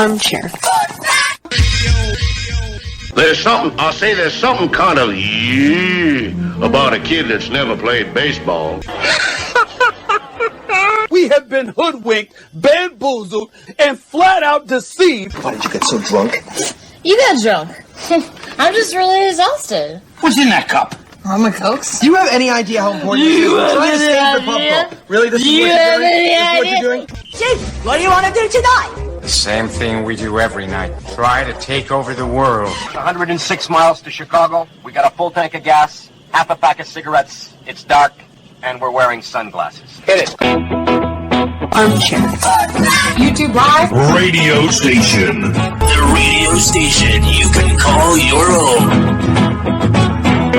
Armchair. There's something kind of about a kid that's never played baseball. We have been hoodwinked, bamboozled, and flat out deceived. Why did you get so drunk? You got drunk. I'm just really exhausted. What's in that cup? My Cokes. Do you have any idea how important this is? We're trying to save the pub call. Really, this is what you're doing? Chief, what do you want to do tonight? The same thing we do every night. Try to take over the world. 106 miles to Chicago. We got a full tank of gas, half a pack of cigarettes. It's dark, and we're wearing sunglasses. Hit it. Armchair. YouTube Live. Radio station. The radio station you can call your own. Do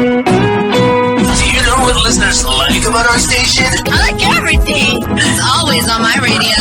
you know what listeners like about our station? I like everything. It's always on my radio.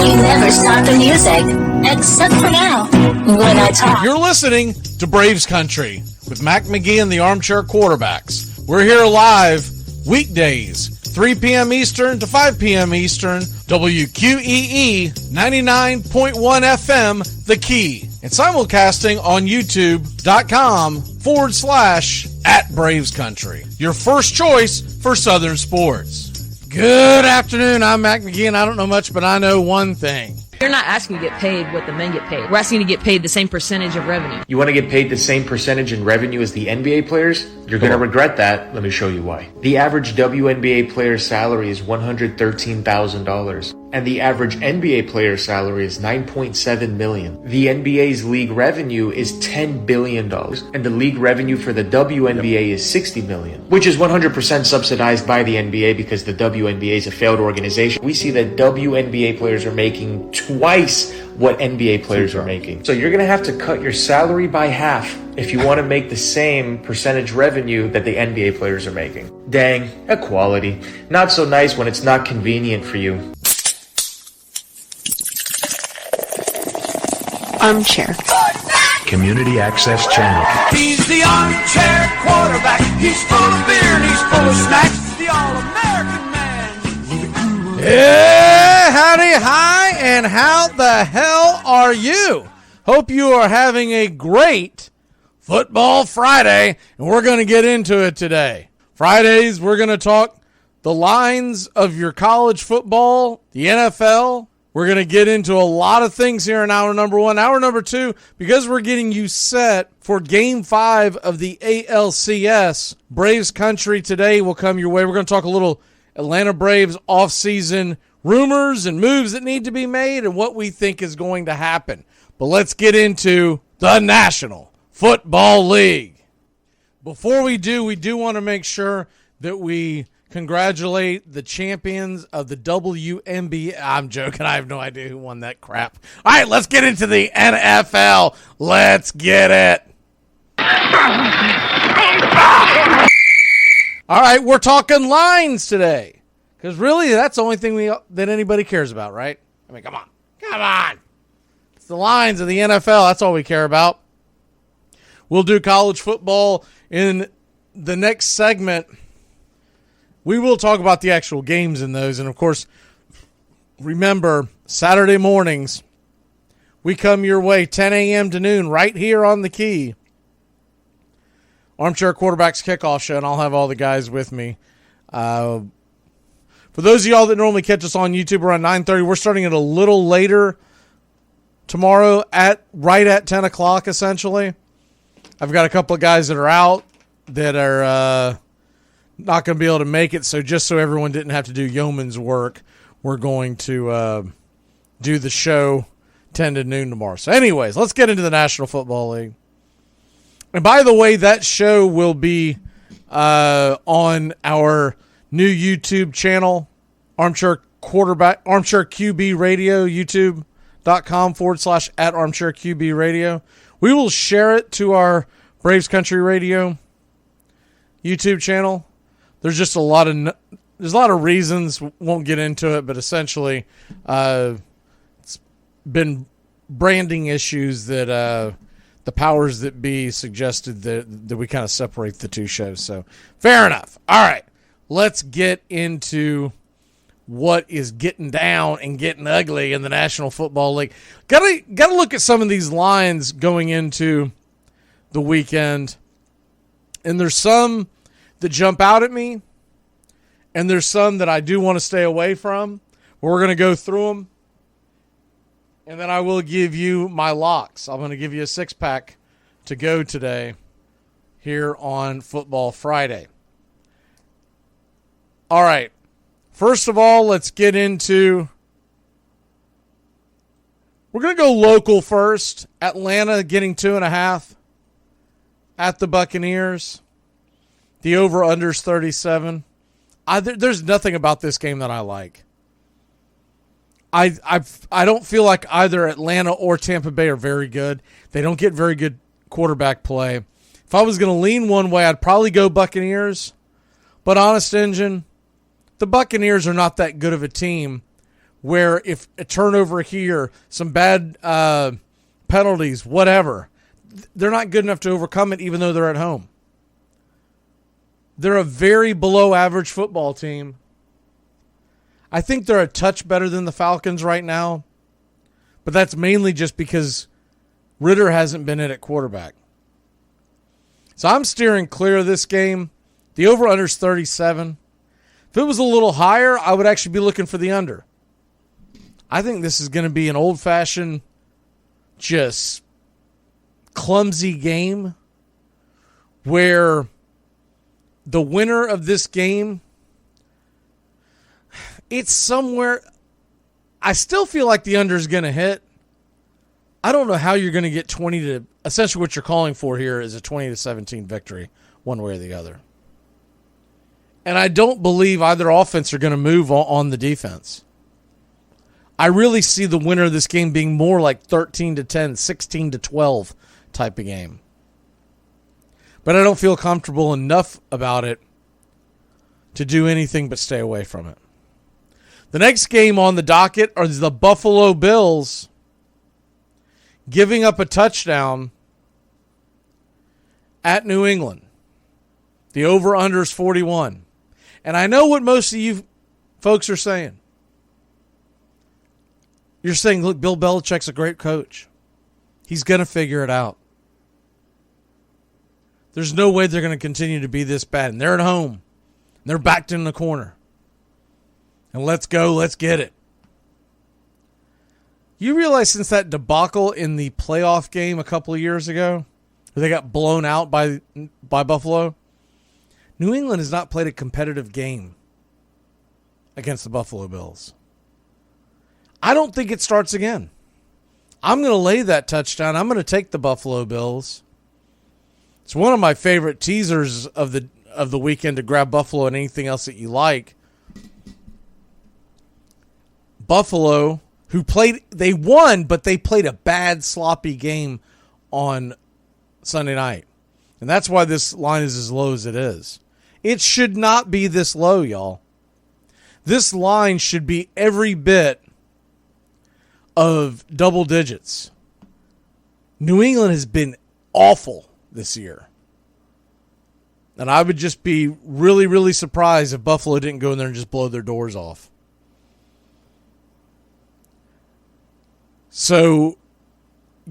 We never stop the music, except for now, when I talk. You're listening to Braves Country with Mac McGee and the Armchair Quarterbacks. We're here live weekdays, 3 p.m. Eastern to 5 p.m. Eastern, WQEE 99.1 FM, The Key. And simulcasting on YouTube.com/@Braves Country. Your first choice for Southern sports. Good afternoon, I'm Mac McGee, and I don't know much, but I know one thing. You're not asking to get paid what the men get paid. We're asking to get paid the same percentage of revenue. You want to get paid the same percentage in revenue as the NBA players? You're going to regret that. Let me show you why. The average WNBA player's salary is $113,000. And the average NBA player salary is $9.7 million. The NBA's league revenue is $10 billion. And the league revenue for the WNBA is $60 million, which is 100% subsidized by the NBA because the WNBA is a failed organization. We see that WNBA players are making twice what NBA players are making. So you're going to have to cut your salary by half if you want to make the same percentage revenue that the NBA players are making. Dang, equality. Not so nice when it's not convenient for you. Armchair. Community Access Channel. He's the armchair quarterback. He's full of beer and he's full of snacks. The all-American man. Hey, howdy, hi, and how the hell are you? Hope you are having a great Football Friday, and we're going to get into it today. Fridays, we're going to talk the lines of your college football, the NFL. We're going to get into a lot of things here in hour number one. Hour number two, because we're getting you set for Game 5 of the ALCS, Braves Country today will come your way. We're going to talk a little Atlanta Braves offseason rumors and moves that need to be made and what we think is going to happen. But let's get into the National Football League. Before we do want to make sure that we congratulate the champions of the WNBA. I'm joking. I have no idea who won that crap. All right, let's get into the NFL. Let's get it. All right, we're talking lines today. Because really, that's the only thing that anybody cares about, right? I mean, come on. Come on. It's the lines of the NFL. That's all we care about. We'll do college football in the next segment. We will talk about the actual games in those. And, of course, remember, Saturday mornings, we come your way 10 a.m. to noon right here on the Key. Armchair Quarterbacks Kickoff Show, and I'll have all the guys with me. For those of y'all that normally catch us on YouTube around 9:30, we're starting it a little later tomorrow right at 10 o'clock, essentially. I've got a couple of guys that are out that are not going to be able to make it, so just so everyone didn't have to do yeoman's work, we're going to do the show 10 to noon tomorrow. So anyways, let's get into the National Football League. And by the way, that show will be on our new YouTube channel, Armchair QB Radio, youtube.com/@Armchair Radio. We will share it to our Braves Country Radio YouTube channel. There's just a lot of reasons. Won't get into it, but essentially, it's been branding issues that the powers that be suggested that we kind of separate the two shows. So fair enough. All right, let's get into what is getting down and getting ugly in the National Football League. Gotta look at some of these lines going into the weekend. And there's some that jump out at me, and there's some that I do want to stay away from. We're going to go through them, and then I will give you my locks. I'm going to give you a six-pack to go today here on Football Friday. All right. First of all, let's get into... We're going to go local first. Atlanta getting 2.5 at the Buccaneers. The over-under's 37. There's nothing about this game that I like. I don't feel like either Atlanta or Tampa Bay are very good. They don't get very good quarterback play. If I was going to lean one way, I'd probably go Buccaneers. But honest engine, the Buccaneers are not that good of a team where if a turnover here, some bad penalties, whatever, they're not good enough to overcome it even though they're at home. They're a very below average football team. I think they're a touch better than the Falcons right now, but that's mainly just because Ritter hasn't been in at quarterback. So I'm steering clear of this game. The over-under's 37. If it was a little higher, I would actually be looking for the under. I think this is going to be an old-fashioned, just clumsy game where the winner of this game, it's somewhere. I still feel like the under is going to hit. I don't know how you're going to get 20 to, essentially what you're calling for here is a 20-17 victory, one way or the other. And I don't believe either offense are going to move on the defense. I really see the winner of this game being more like 13-10, 16-12 type of game. But I don't feel comfortable enough about it to do anything but stay away from it. The next game on the docket are the Buffalo Bills giving up a touchdown at New England. The over-under is 41. And I know what most of you folks are saying. You're saying, look, Bill Belichick's a great coach. He's going to figure it out. There's no way they're going to continue to be this bad. And they're at home. They're backed in the corner. And let's go. Let's get it. You realize since that debacle in the playoff game a couple of years ago, where they got blown out by Buffalo, New England has not played a competitive game against the Buffalo Bills. I don't think it starts again. I'm going to lay that touchdown. I'm going to take the Buffalo Bills. It's one of my favorite teasers of the weekend to grab Buffalo and anything else that you like. Buffalo, they won, but they played a bad, sloppy game on Sunday night. And that's why this line is as low as it is. It should not be this low, y'all. This line should be every bit of double digits. New England has been awful this year. And I would just be really, really surprised if Buffalo didn't go in there and just blow their doors off. So,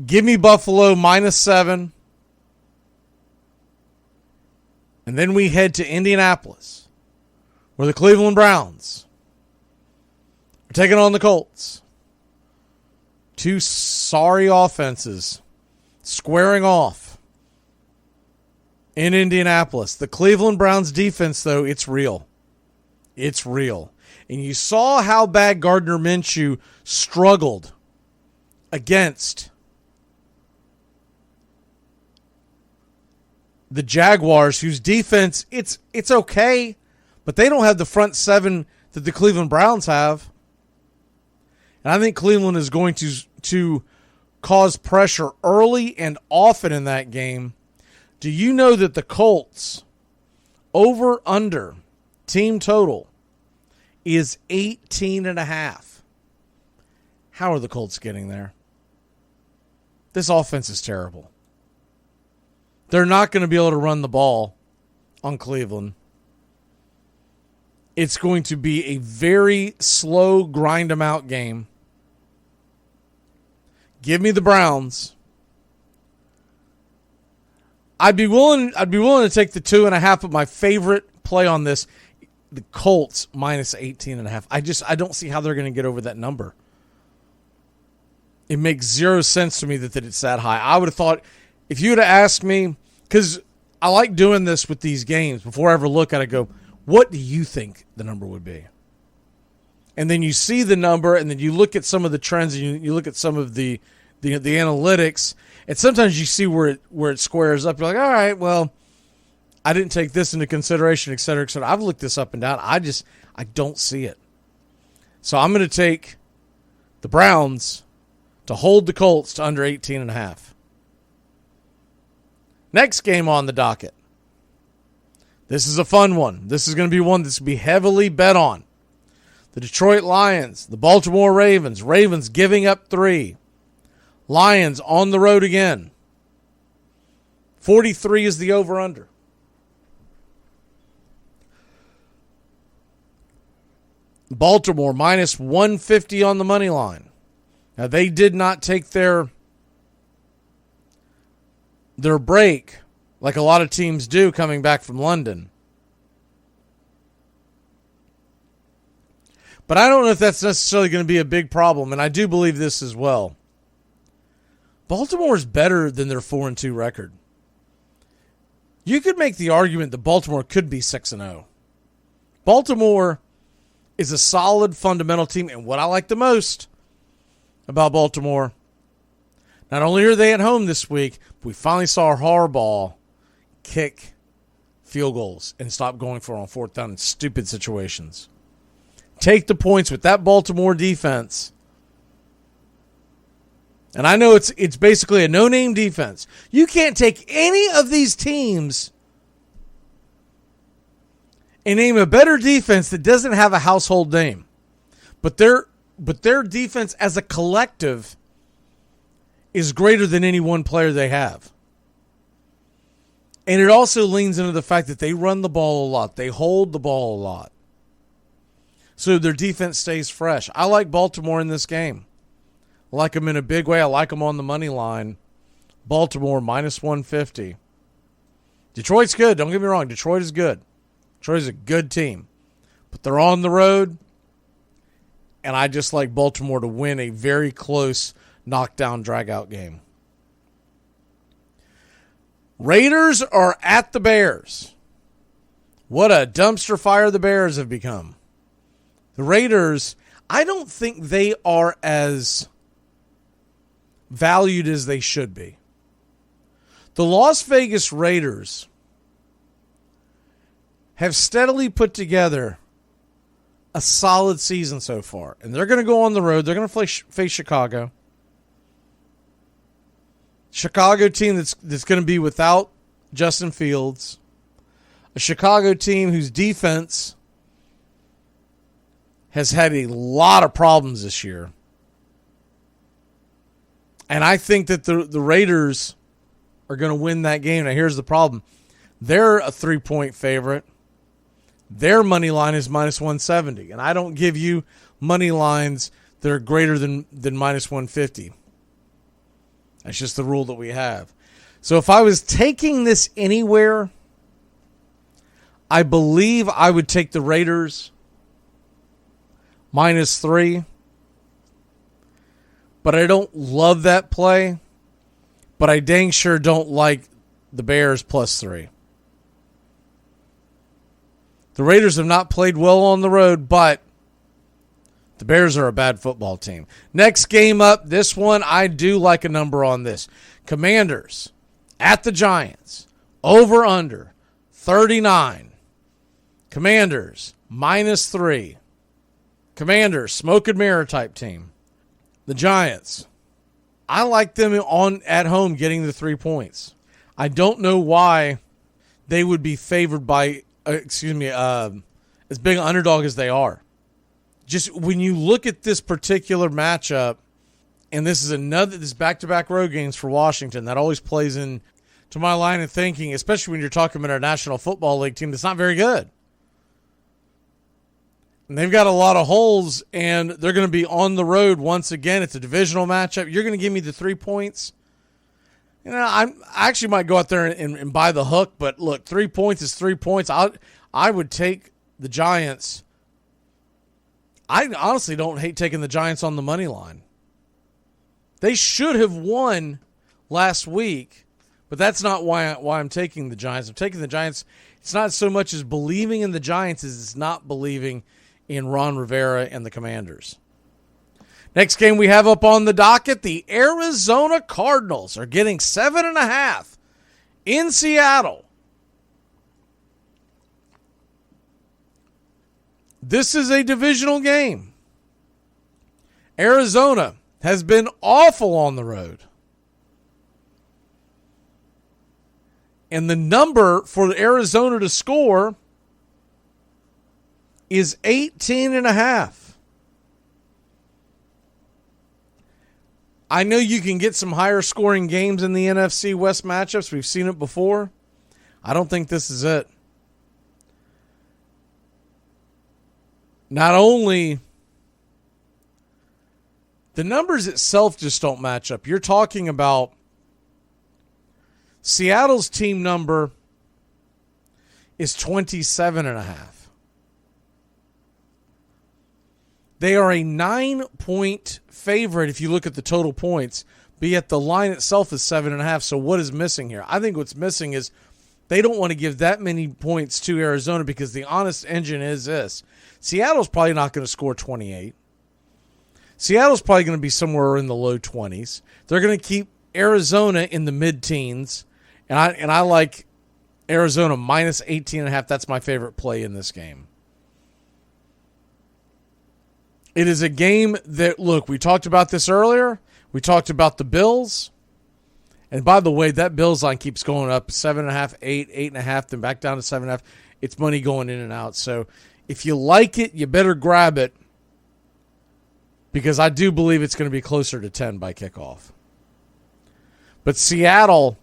give me Buffalo -7. And then we head to Indianapolis, where the Cleveland Browns are taking on the Colts. Two sorry offenses squaring off in Indianapolis. The Cleveland Browns defense, though, it's real. It's real. And you saw how bad Gardner Minshew struggled against the Jaguars, whose defense, it's okay, but they don't have the front seven that the Cleveland Browns have. And I think Cleveland is going to cause pressure early and often in that game. Do you know that the Colts over-under team total is 18.5? How are the Colts getting there? This offense is terrible. They're not going to be able to run the ball on Cleveland. It's going to be a very slow, grind them out game. Give me the Browns. I'd be willing to take the 2.5, but my favorite play on this, the Colts minus 18.5. I don't see how they're going to get over that number. It makes zero sense to me that it's that high. I would have thought, if you would have asked me, because I like doing this with these games, before I ever look at it, go, what do you think the number would be? And then you see the number, and then you look at some of the trends, and you look at some of the analytics, and sometimes you see where it squares up. You're like, all right, well, I didn't take this into consideration, et cetera, et cetera. I've looked this up and down. I don't see it. So I'm going to take the Browns to hold the Colts to under 18.5. Next game on the docket. This is a fun one. This is going to be one that's going to be heavily bet on. The Detroit Lions, the Baltimore Ravens. Ravens giving up 3. Lions on the road again. 43 is the over-under. Baltimore minus 150 on the money line. Now, they did not take their break like a lot of teams do coming back from London. But I don't know if that's necessarily going to be a big problem, and I do believe this as well. Baltimore is better than their 4-2 record. You could make the argument that Baltimore could be 6-0. Baltimore is a solid fundamental team, and what I like the most about Baltimore, not only are they at home this week, but we finally saw Harbaugh kick field goals and stop going for it on 4th down in stupid situations. Take the points with that Baltimore defense. And I know it's basically a no-name defense. You can't take any of these teams and name a better defense that doesn't have a household name. But their defense as a collective is greater than any one player they have. And it also leans into the fact that they run the ball a lot. They hold the ball a lot. So their defense stays fresh. I like Baltimore in this game. I like them in a big way. I like them on the money line. Baltimore minus 150. Detroit's good. Don't get me wrong. Detroit is good. Detroit is a good team. But they're on the road. And I just like Baltimore to win a very close knockdown, drag-out game. Raiders are at the Bears. What a dumpster fire the Bears have become. The Raiders, I don't think they are as valued as they should be. The Las Vegas Raiders have steadily put together a solid season so far. And they're going to go on the road. They're going to face Chicago. Chicago team that's going to be without Justin Fields. A Chicago team whose defense has had a lot of problems this year. And I think that the Raiders are going to win that game. Now, here's the problem. They're a 3-point favorite. Their money line is minus 170. And I don't give you money lines that are greater than minus 150. That's just the rule that we have. So if I was taking this anywhere, I believe I would take the Raiders minus 3. But I don't love that play. But I dang sure don't like the Bears plus 3. The Raiders have not played well on the road, but the Bears are a bad football team. Next game up, this one, I do like a number on this. Commanders at the Giants. Over under 39. Commanders minus 3. Commanders, smoke and mirror type team. The Giants, I like them at home getting the 3 points. I don't know why they would be favored by, as big an underdog as they are. Just when you look at this particular matchup, and this is back-to-back road games for Washington, that always plays in to my line of thinking, especially when you're talking about our National Football League team that's not very good. And they've got a lot of holes, and they're going to be on the road once again. It's a divisional matchup. You're going to give me the 3 points? You know, I actually might go out there and buy the hook, but look, 3 points is 3 points. I would take the Giants. I honestly don't hate taking the Giants on the money line. They should have won last week, but that's not why I'm taking the Giants. I'm taking the Giants. It's not so much as believing in the Giants as it's not believing in Ron Rivera and the Commanders. Next game we have up on the docket, the Arizona Cardinals are getting 7.5 in Seattle. This is a divisional game. Arizona has been awful on the road. And the number for Arizona to score is 18.5. I know you can get some higher scoring games in the NFC West matchups. We've seen it before. I don't think this is it. Not only the numbers itself just don't match up. You're talking about Seattle's team number is 27.5. They are a 9-point favorite if you look at the total points, but yet the line itself is 7.5. So what is missing here? I think what's missing is they don't want to give that many points to Arizona because the honest engine is this. Seattle's probably not going to score 28. Seattle's probably going to be somewhere in the low 20s. They're going to keep Arizona in the mid-teens, and I like Arizona minus 18.5. That's my favorite play in this game. It is a game that, look, we talked about this earlier. We talked about the Bills. And by the way, that Bills line keeps going up 7.5, 8, 8.5, then back down to 7.5. It's money going in and out. So if you like it, you better grab it because I do believe it's going to be closer to 10 by kickoff. But Seattle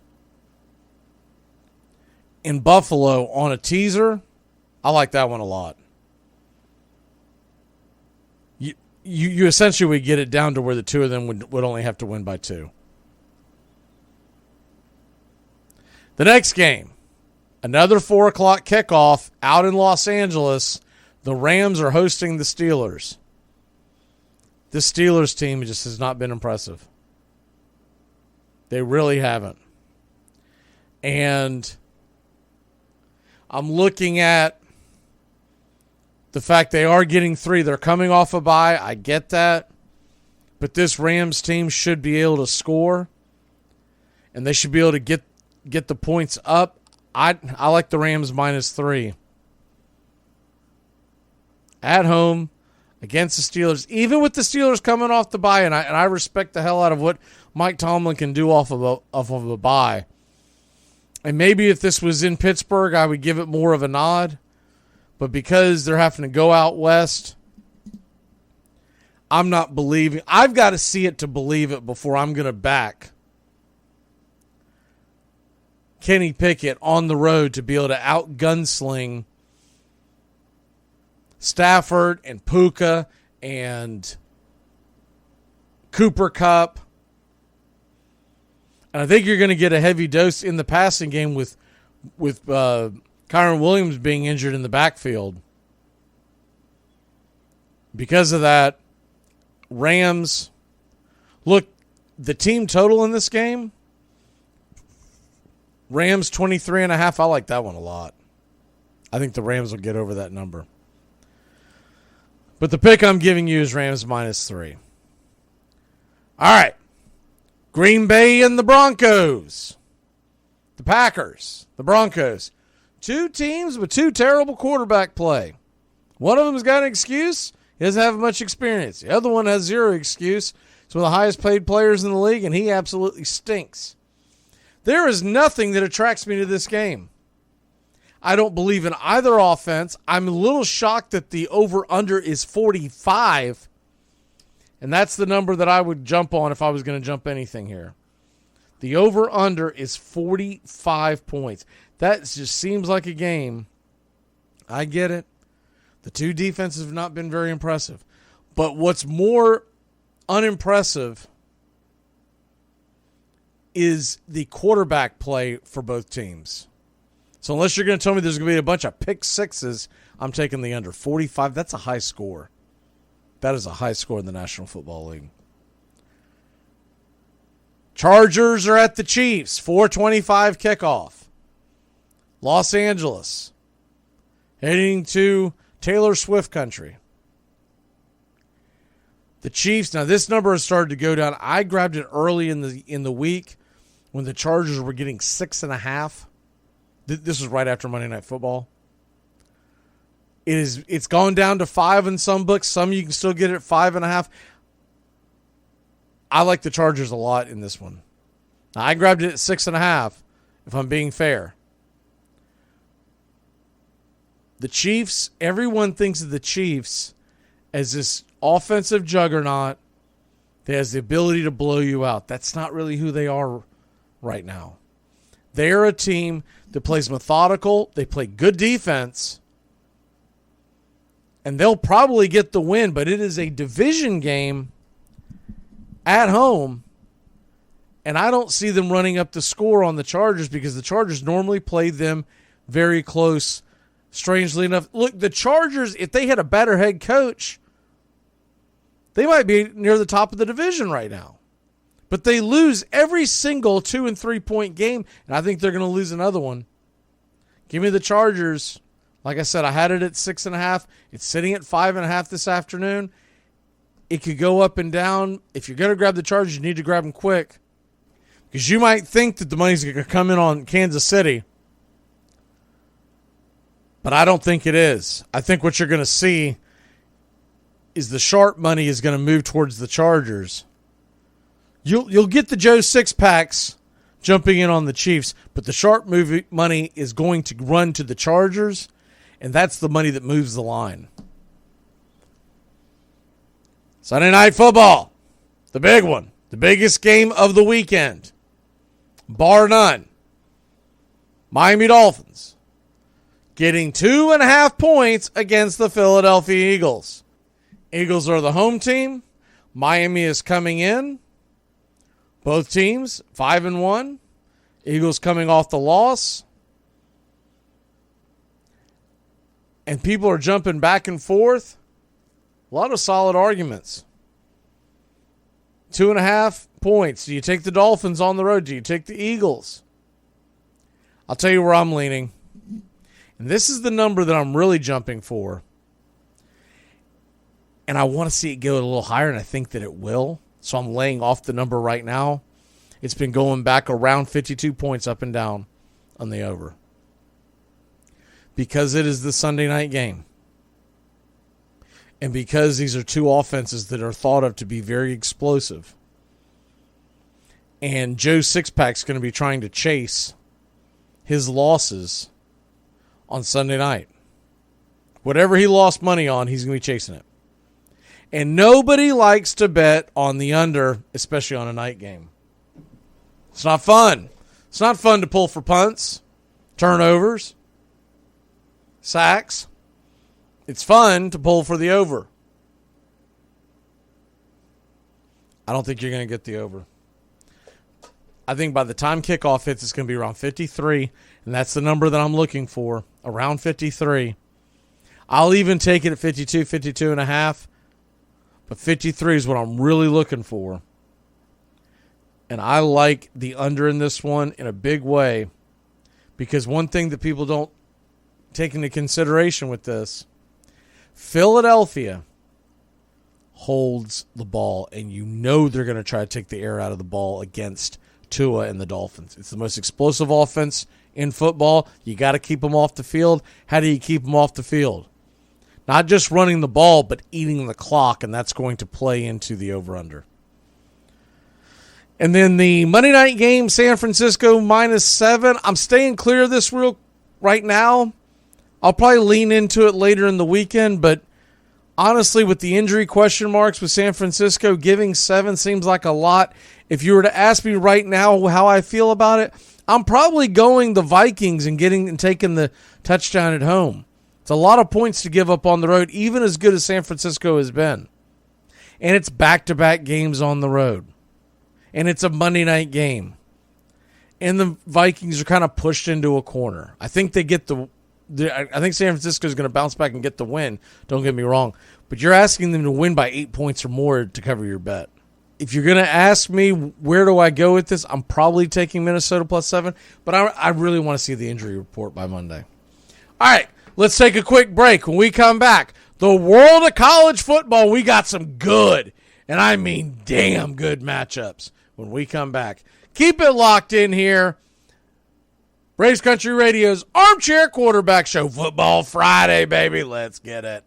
in Buffalo on a teaser, I like that one a lot. You essentially would get it down to where the two of them would only have to win by 2. The next game, another 4 o'clock kickoff out in Los Angeles. The Rams are hosting the Steelers. This Steelers team just has not been impressive. They really haven't. And I'm looking at the fact they are getting 3. They're coming off a bye. I get that. But this Rams team should be able to score. And they should be able to get the points up. I like the Rams minus 3. At home against the Steelers. Even with the Steelers coming off the bye. And I respect the hell out of what Mike Tomlin can do off of a bye. And maybe if this was in Pittsburgh, I would give it more of a nod. But because they're having to go out west, I'm not believing. I've got to see it to believe it before I'm going to back Kenny Pickett on the road to be able to out-gunsling Stafford and Puka and Cooper Kupp. And I think you're going to get a heavy dose in the passing game with Kyron Williams being injured in the backfield. Because of that, Rams, look, the team total in this game, Rams 23.5. I like that one a lot. I think the Rams will get over that number. But the pick I'm giving you is Rams minus 3. All right. Green Bay and the Broncos. The Packers, the Broncos. 2 teams with 2 terrible quarterback play. One of them's got an excuse. He doesn't have much experience. The other one has 0 excuse. He's one of the highest paid players in the league, and he absolutely stinks. There is nothing that attracts me to this game. I don't believe in either offense. I'm a little shocked that the over-under is 45, and that's the number that I would jump on if I was going to jump anything here. The over-under is 45 points. That just seems like a game. I get it. The two defenses have not been very impressive. But what's more unimpressive is the quarterback play for both teams. So unless you're going to tell me there's going to be a bunch of pick sixes, I'm taking the under. 45, that's a high score. That is a high score in the National Football League. Chargers are at the Chiefs. 4:25 kickoff. Los Angeles. Heading to Taylor Swift country. The Chiefs, now this number has started to go down. I grabbed it early in the week when the Chargers were getting 6.5. This was right after Monday Night Football. It's gone down to 5 in some books. Some you can still get it at 5.5. I like the Chargers a lot in this one. Now, I grabbed it at 6.5, if I'm being fair. The Chiefs, everyone thinks of the Chiefs as this offensive juggernaut that has the ability to blow you out. That's not really who they are right now. They're a team that plays methodical. They play good defense. And they'll probably get the win, but it is a division game at home. And I don't see them running up the score on the Chargers because the Chargers normally play them very close. Strangely enough, look, the Chargers, if they had a better head coach, they might be near the top of the division right now. But they lose every single 2- and 3-point game, and I think they're going to lose another one. Give me the Chargers. Like I said, I had it at 6.5. It's sitting at 5.5 this afternoon. It could go up and down. If you're going to grab the Chargers, you need to grab them quick. Because you might think that the money's going to come in on Kansas City. But I don't think it is. I think what you're going to see is the sharp money is going to move towards the Chargers. You'll get the Joe six-packs jumping in on the Chiefs, but the sharp money is going to run to the Chargers, and that's the money that moves the line. Sunday Night Football, the big one, the biggest game of the weekend, bar none. Miami Dolphins getting 2.5 points against the Philadelphia Eagles. Eagles are the home team. Miami is coming in. Both teams 5-1. Eagles coming off the loss. And people are jumping back and forth. A lot of solid arguments. 2.5 points. Do you take the Dolphins on the road? Do you take the Eagles? I'll tell you where I'm leaning. And this is the number that I'm really jumping for. And I want to see it go a little higher, and I think that it will. So I'm laying off the number right now. It's been going back around 52 points up and down on the over. Because it is the Sunday night game. And because these are two offenses that are thought of to be very explosive. And Joe Sixpack's going to be trying to chase his losses on Sunday night. Whatever he lost money on, he's going to be chasing it. And nobody likes to bet on the under, especially on a night game. It's not fun. It's not fun to pull for punts, turnovers, sacks. It's fun to pull for the over. I don't think you're going to get the over. I think by the time kickoff hits, it's going to be around 53, and that's the number that I'm looking for, around 53. I'll even take it at 52, 52.5, but 53 is what I'm really looking for. And I like the under in this one in a big way, because one thing that people don't take into consideration with this, Philadelphia holds the ball, and you know they're going to try to take the air out of the ball against Tua and the Dolphins. It's the most explosive offense in football. You got to keep them off the field. How do you keep them off the field? Not just running the ball, but eating the clock, and that's going to play into the over-under. And then the Monday night game, San Francisco -7. I'm staying clear of this right now. I'll probably lean into it later in the weekend, but honestly, with the injury question marks with San Francisco, giving 7 seems like a lot. If you were to ask me right now how I feel about it, I'm probably going the Vikings and taking the touchdown at home. It's a lot of points to give up on the road, even as good as San Francisco has been. And it's back-to-back games on the road. And it's a Monday night game. And the Vikings are kind of pushed into a corner. I think they get I think San Francisco is going to bounce back and get the win. Don't get me wrong. But you're asking them to win by 8 points or more to cover your bet. If you're going to ask me where do I go with this, I'm probably taking Minnesota +7. But I really want to see the injury report by Monday. All right. Let's take a quick break. When we come back, the world of college football, we got some good, and I mean damn good matchups when we come back. Keep it locked in here. Braves Country Radio's Armchair Quarterback Show. Football Friday, baby. Let's get it.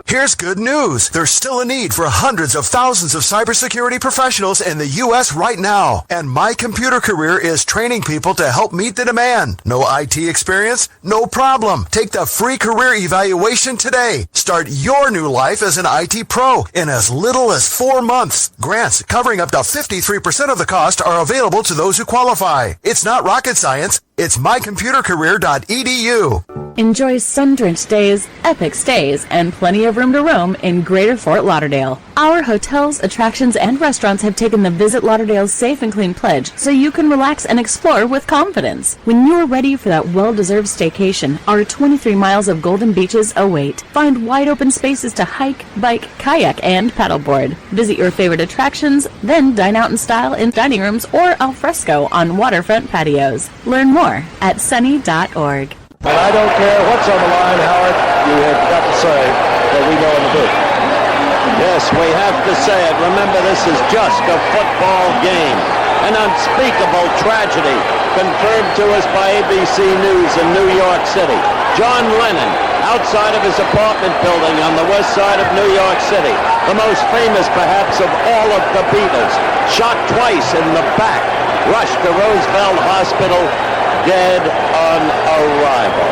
Here's good news. There's still a need for hundreds of thousands of cybersecurity professionals in the U.S. right now. And My Computer Career is training people to help meet the demand. No IT experience? No problem. Take the free career evaluation today. Start your new life as an IT pro in as little as 4 months. Grants covering up to 53% of the cost are available to those who qualify. It's not rocket science. It's mycomputercareer.edu. Enjoy sun-drenched days, epic stays, and plenty of room to roam in Greater Fort Lauderdale. Our hotels, attractions, and restaurants have taken the Visit Lauderdale's Safe and Clean pledge so you can relax and explore with confidence. When you're ready for that well-deserved staycation, our 23 miles of golden beaches await. Find wide-open spaces to hike, bike, kayak, and paddleboard. Visit your favorite attractions, then dine out in style in dining rooms or al fresco on waterfront patios. Learn more at sunny.org. And I don't care what's on the line, Howard, you have got to say that we know in the booth. Yes, we have to say it. Remember, this is just a football game. An unspeakable tragedy confirmed to us by ABC News in New York City. John Lennon, outside of his apartment building on the west side of New York City, the most famous perhaps of all of the Beatles, shot twice in the back, rushed to Roosevelt Hospital, dead on arrival.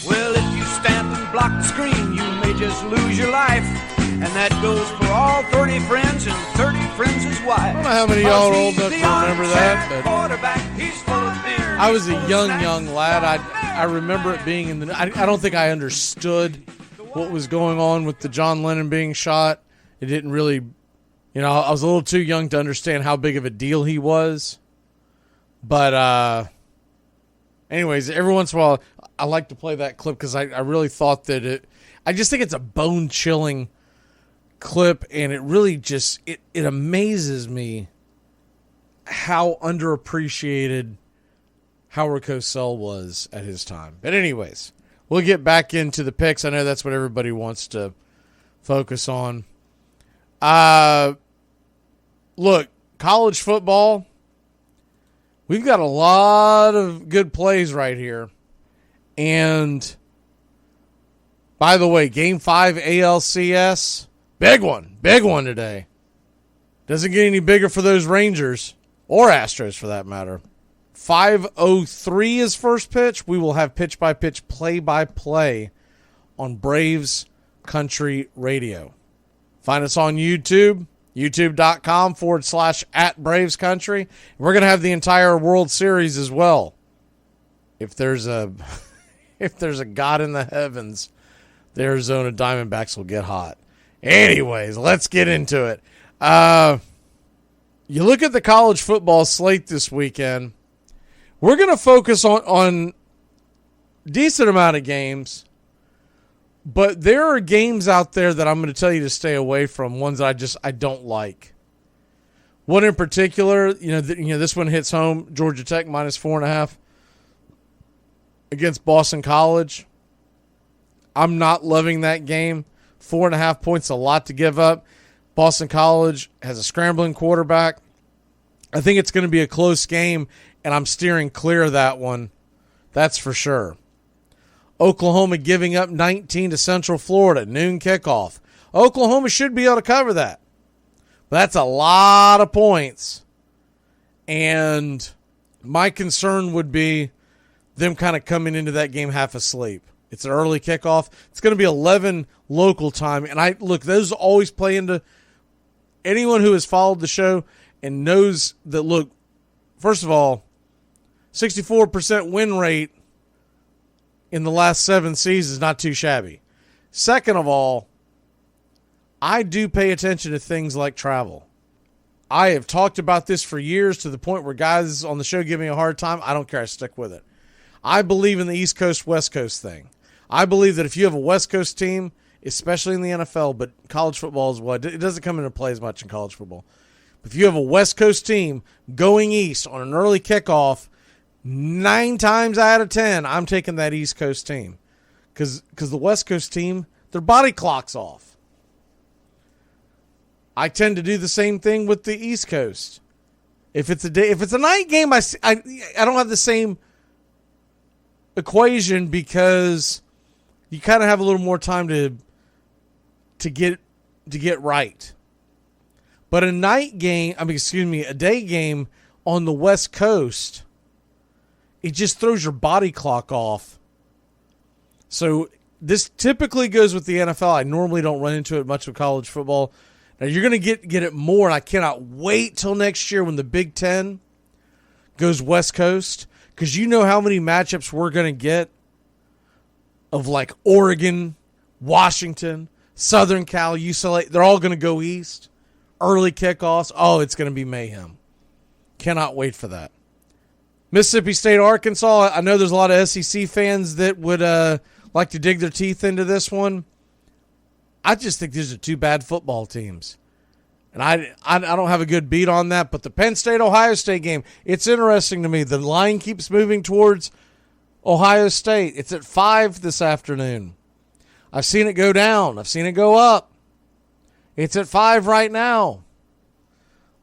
Well, if you stand and block the screen, you may just lose your life. And that goes for all 30 friends and 30 friends' wives. I don't know how many of y'all are old enough to remember that, but I was a young lad. I remember it being in the... I don't think I understood what was going on with the John Lennon being shot. It didn't really... You know, I was a little too young to understand how big of a deal he was. But anyways, every once in a while, I like to play that clip because I really thought that it... I just think it's a bone-chilling clip, and it really just... It amazes me how underappreciated Howard Cosell was at his time. But anyways, we'll get back into the picks. I know that's what everybody wants to focus on. Look, college football... We've got a lot of good plays right here. And, by the way, Game 5 ALCS, big one today. Doesn't get any bigger for those Rangers, or Astros for that matter. 5:03 is first pitch. We will have pitch-by-pitch, play-by-play on Braves Country Radio. Find us on YouTube. YouTube.com/@BravesCountry. We're going to have the entire World Series as well. If there's a God in the heavens, the Arizona Diamondbacks will get hot. Anyways, let's get into it. You look at the college football slate this weekend. We're going to focus on decent amount of games. But there are games out there that I'm going to tell you to stay away from, ones that I don't like. One in particular, this one hits home, Georgia Tech -4.5 against Boston College. I'm not loving that game. 4.5 points, a lot to give up. Boston College has a scrambling quarterback. I think it's going to be a close game, and I'm steering clear of that one. That's for sure. Oklahoma giving up 19 to Central Florida, noon kickoff. Oklahoma should be able to cover that. But that's a lot of points. And my concern would be them kind of coming into that game half asleep. It's an early kickoff. It's going to be 11 local time. And those always play into anyone who has followed the show and knows that, first of all, 64% win rate in the last 7 seasons, not too shabby. Second of all, I do pay attention to things like travel. I have talked about this for years to the point where guys on the show give me a hard time. I don't care. I stick with it. I believe in the East Coast, West Coast thing. I believe that if you have a West Coast team, especially in the NFL, but college football as well, it doesn't come into play as much in college football. If you have a West Coast team going east on an early kickoff, 9 times out of 10, I'm taking that East Coast team. Because the West Coast team, their body clock's off. I tend to do the same thing with the East Coast. If it's a night game, I don't have the same equation because you kind of have a little more time to get right. But a day game on the West Coast, it just throws your body clock off. So this typically goes with the NFL. I normally don't run into it much with college football. Now you're going to get it more, and I cannot wait till next year when the Big Ten goes West Coast, because you know how many matchups we're going to get of like Oregon, Washington, Southern Cal, UCLA. They're all going to go east. Early kickoffs. Oh, it's going to be mayhem. Cannot wait for that. Mississippi State, Arkansas. I know there's a lot of SEC fans that would like to dig their teeth into this one. I just think these are 2 bad football teams. And I don't have a good beat on that. But the Penn State-Ohio State game, it's interesting to me. The line keeps moving towards Ohio State. It's at 5 this afternoon. I've seen it go down. I've seen it go up. It's at 5 right now.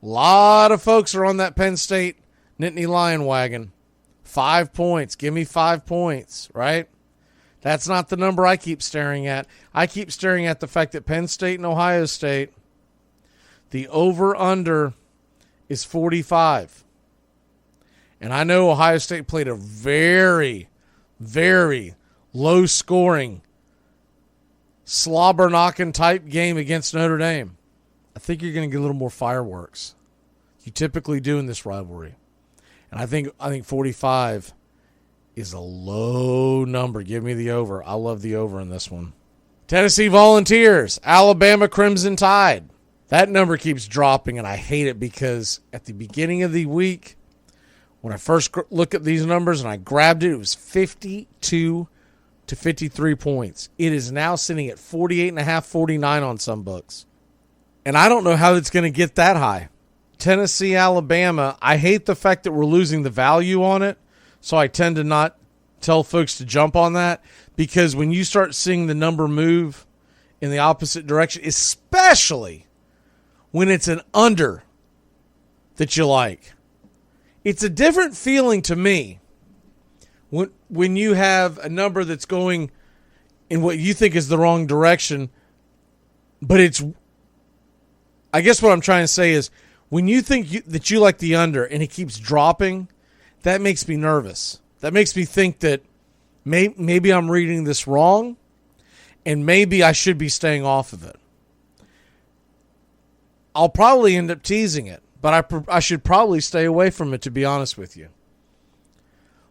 A lot of folks are on that Penn State Nittany Lion wagon. 5 points. Give me 5 points, right? That's not the number I keep staring at. I keep staring at the fact that Penn State and Ohio State, the over-under is 45. And I know Ohio State played a very, very low-scoring, slobber-knocking type game against Notre Dame. I think you're going to get a little more fireworks. You typically do in this rivalry. And I think 45 is a low number. Give me the over. I love the over in this one. Tennessee Volunteers, Alabama Crimson Tide. That number keeps dropping, and I hate it because at the beginning of the week, when I first looked at these numbers and I grabbed it, it was 52 to 53 points. It is now sitting at 48.5, 49 on some books. And I don't know how it's going to get that high. Tennessee, Alabama, I hate the fact that we're losing the value on it. So I tend to not tell folks to jump on that, because when you start seeing the number move in the opposite direction, especially when it's an under that you like, it's a different feeling to me when you have a number that's going in what you think is the wrong direction. But I guess what I'm trying to say is when you think that you like the under and it keeps dropping, that makes me nervous. That makes me think that maybe I'm reading this wrong, and maybe I should be staying off of it. I'll probably end up teasing it, but I should probably stay away from it, to be honest with you.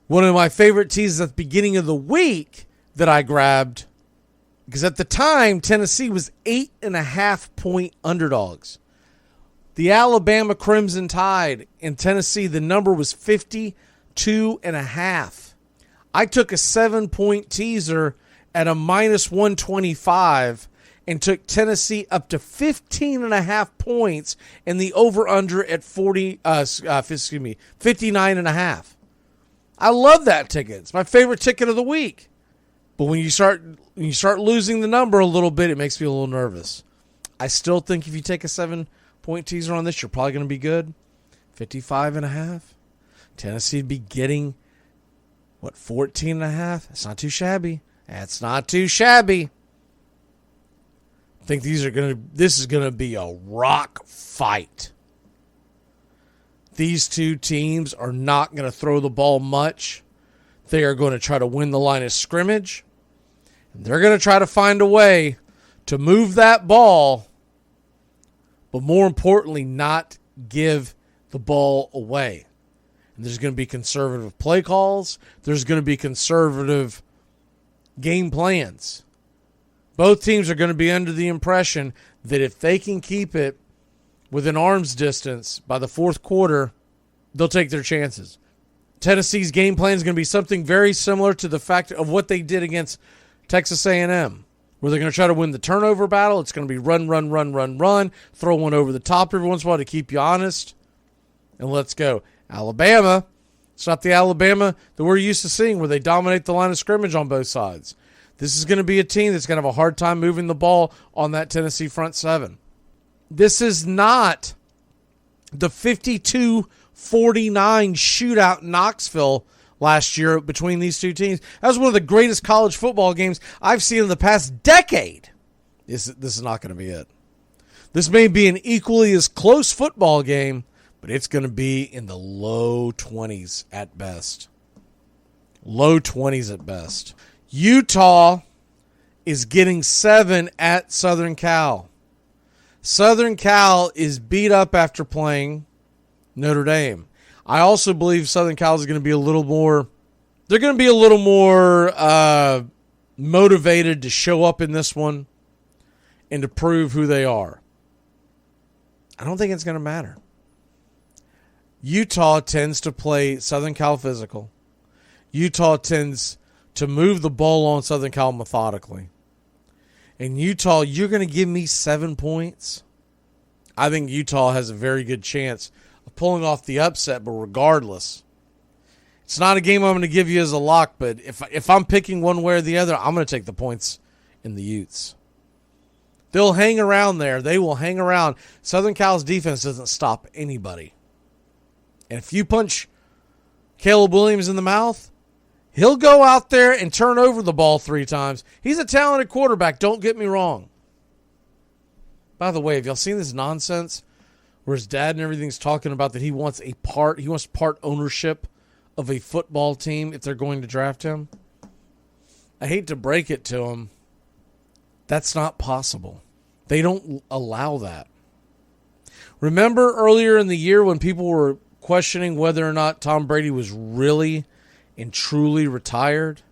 One of my favorite teases at the beginning of the week that I grabbed, because at the time, Tennessee was 8.5-point underdogs. The Alabama Crimson Tide in Tennessee, the number was 52.5. I took a 7-point teaser at a -125 and took Tennessee up to 15.5 points and the over-under at 59.5. I love that ticket. It's my favorite ticket of the week. But when you start losing the number a little bit, it makes me a little nervous. I still think if you take a 7-point teaser on this, you're probably going to be good. 55.5. Tennessee would be getting, 14.5? That's not too shabby. That's not too shabby. I think this is going to be a rock fight. These two teams are not going to throw the ball much. They are going to try to win the line of scrimmage. And they're going to try to find a way to move that ball, but more importantly, not give the ball away. And there's going to be conservative play calls. There's going to be conservative game plans. Both teams are going to be under the impression that if they can keep it within arm's distance by the fourth quarter, they'll take their chances. Tennessee's game plan is going to be something very similar to the fact of what they did against Texas A&M, where they're going to try to win the turnover battle. It's going to be run, throw one over the top every once in a while to keep you honest, and let's go. Alabama, it's not the Alabama that we're used to seeing where they dominate the line of scrimmage on both sides. This is going to be a team that's going to have a hard time moving the ball on that Tennessee front seven. This is not the 52-49 shootout in Knoxville last year between these two teams. That was one of the greatest college football games I've seen in the past decade. This is not going to be it. This may be an equally as close football game, but it's going to be in the low 20s at best. Low 20s at best. Utah is getting 7 at Southern Cal. Southern Cal is beat up after playing Notre Dame. I also believe Southern Cal is going to be a little more, they're going to be a little more motivated to show up in this one and to prove who they are. I don't think it's going to matter. Utah tends to play Southern Cal physical. Utah tends to move the ball on Southern Cal methodically. And Utah, you're going to give me 7 points? I think Utah has a very good chance of pulling off the upset, but regardless, it's not a game I'm going to give you as a lock, but if I'm picking one way or the other, I'm going to take the points in the Utes. They'll hang around there. They will hang around. Southern Cal's defense doesn't stop anybody. And if you punch Caleb Williams in the mouth, he'll go out there and turn over the ball 3 times. He's a talented quarterback, don't get me wrong. By the way, have y'all seen this nonsense where his dad and everything's talking about that he wants part ownership of a football team if they're going to draft him? I hate to break it to him. That's not possible. They don't allow that. Remember earlier in the year when people were questioning whether or not Tom Brady was really and truly retired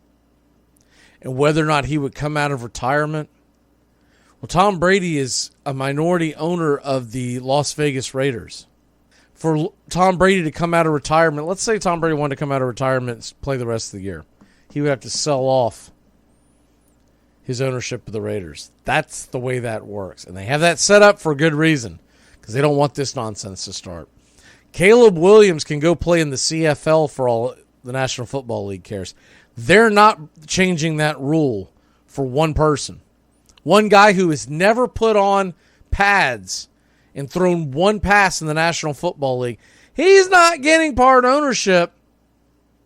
and whether or not he would come out of retirement? Well, Tom Brady is a minority owner of the Las Vegas Raiders. For Tom Brady to come out of retirement, let's say Tom Brady wanted to come out of retirement and play the rest of the year, he would have to sell off his ownership of the Raiders. That's the way that works. And they have that set up for a good reason, because they don't want this nonsense to start. Caleb Williams can go play in the CFL for all the National Football League cares. They're not changing that rule for one person. One guy who has never put on pads and thrown one pass in the National Football League. He's not getting part ownership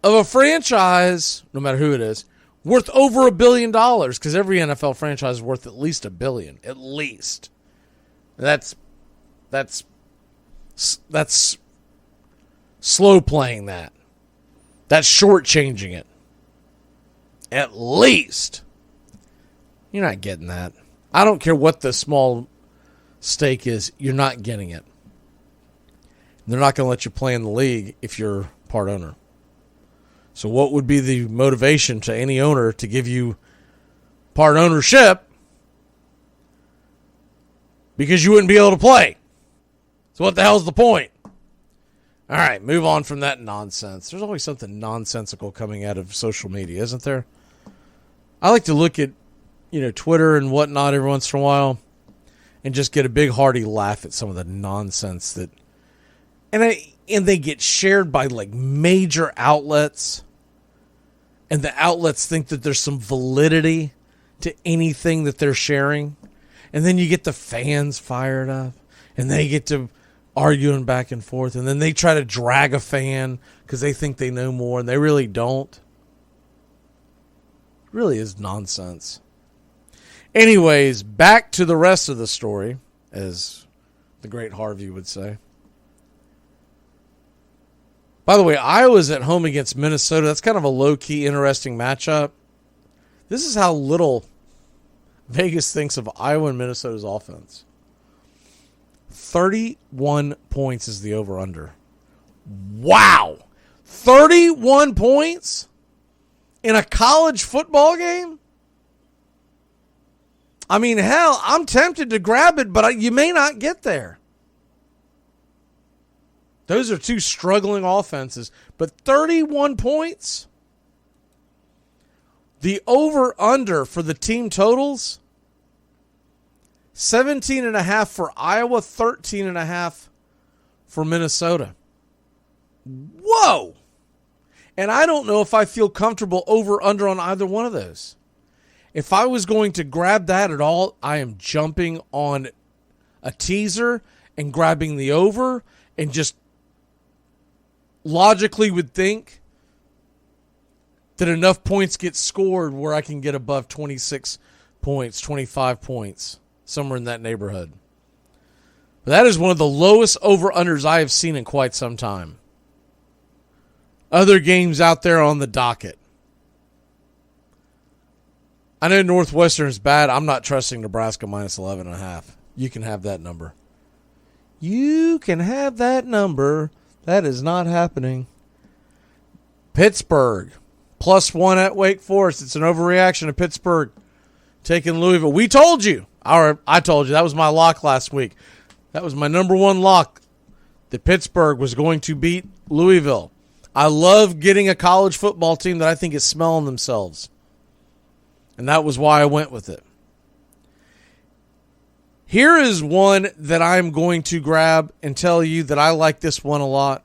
of a franchise, no matter who it is, worth over $1 billion, because every NFL franchise is worth at least $1 billion. At least. That's slow playing that. That's shortchanging it. At least. You're not getting that. I don't care what the small stake is. You're not getting it. They're not going to let you play in the league if you're part owner. So what would be the motivation to any owner to give you part ownership? Because you wouldn't be able to play. So what the hell's the point? All right, move on from that nonsense. There's always something nonsensical coming out of social media, isn't there? I like to look at, Twitter and whatnot every once in a while and just get a big hearty laugh at some of the nonsense that, and they get shared by like major outlets, and the outlets think that there's some validity to anything that they're sharing, and then you get the fans fired up, and they get to arguing back and forth, and then they try to drag a fan because they think they know more, and they really don't. It really is nonsense. Anyways, back to the rest of the story, as the great Harvey would say. By the way, Iowa's at home against Minnesota. That's kind of a low-key, interesting matchup. This is how little Vegas thinks of Iowa and Minnesota's offense. 31 points is the over-under. Wow! 31 points in a college football game? I mean, hell, I'm tempted to grab it, but you may not get there. Those are two struggling offenses. But 31 points? The over-under for the team totals, 17.5 for Iowa, 13.5 for Minnesota. Whoa! And I don't know if I feel comfortable over-under on either one of those. If I was going to grab that at all, I am jumping on a teaser and grabbing the over and just logically would think that enough points get scored where I can get above 26 points, 25 points, somewhere in that neighborhood. But that is one of the lowest over-unders I have seen in quite some time. Other games out there on the docket. I know Northwestern is bad. I'm not trusting Nebraska minus 11.5. You can have that number. You can have that number. That is not happening. Pittsburgh, +1 at Wake Forest. It's an overreaction to Pittsburgh taking Louisville. We told you. I told you. That was my lock last week. That was my number one lock, that Pittsburgh was going to beat Louisville. I love getting a college football team that I think is smelling themselves. And that was why I went with it. Here is one that I'm going to grab and tell you that I like this one a lot.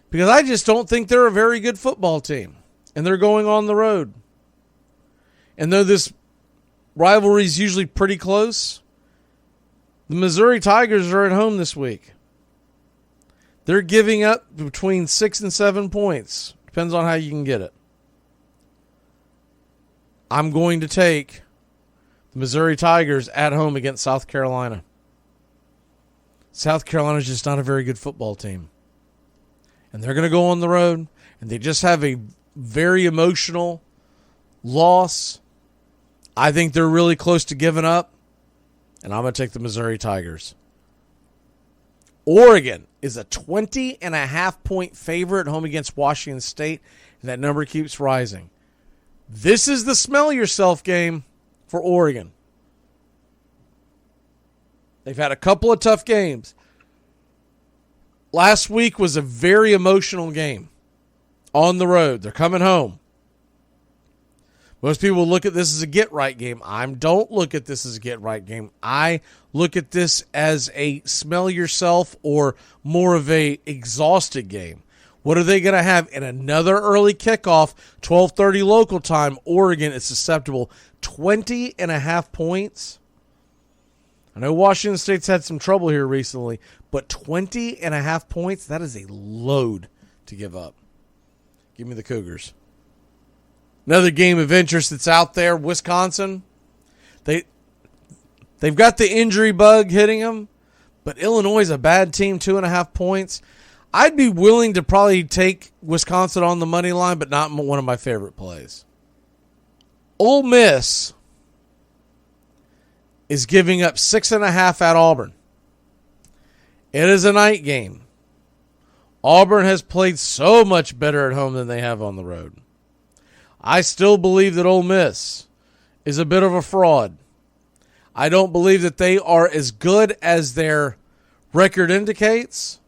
Because I just don't think they're a very good football team. And they're going on the road. And though this rivalry is usually pretty close, the Missouri Tigers are at home this week. They're giving up between 6 and 7 points. Depends on how you can get it. I'm going to take the Missouri Tigers at home against South Carolina. South Carolina's just not a very good football team. And they're going to go on the road, and they just have a very emotional loss. I think they're really close to giving up, and I'm going to take the Missouri Tigers. Oregon is a 20.5-point favorite at home against Washington State, and that number keeps rising. This is the smell yourself game for Oregon. They've had a couple of tough games. Last week was a very emotional game on the road. They're coming home. Most people look at this as a get-right game. I don't look at this as a get-right game. I look at this as a smell yourself or more of a exhausted game. What are they going to have in another early kickoff, 12:30 local time? Oregon is susceptible. 20.5 points. I know Washington State's had some trouble here recently, but 20.5 points, that is a load to give up. Give me the Cougars. Another game of interest that's out there, Wisconsin. They've got the injury bug hitting them, but Illinois is a bad team, 2.5 points. I'd be willing to probably take Wisconsin on the money line, but not one of my favorite plays. Ole Miss is giving up 6.5 at Auburn. It is a night game. Auburn has played so much better at home than they have on the road. I still believe that Ole Miss is a bit of a fraud. I don't believe that they are as good as their record indicates.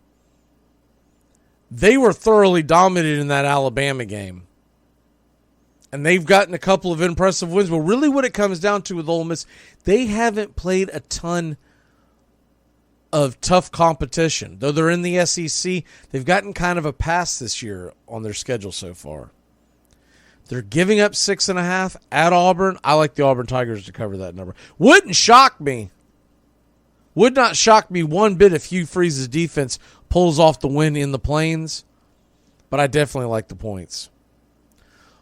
They were thoroughly dominated in that Alabama game. And they've gotten a couple of impressive wins. But really what it comes down to with Ole Miss, they haven't played a ton of tough competition. Though they're in the SEC, they've gotten kind of a pass this year on their schedule so far. They're giving up 6.5 at Auburn. I like the Auburn Tigers to cover that number. Wouldn't shock me. Would not shock me one bit if Hugh Freeze's defense pulls off the win in the Plains. But I definitely like the points.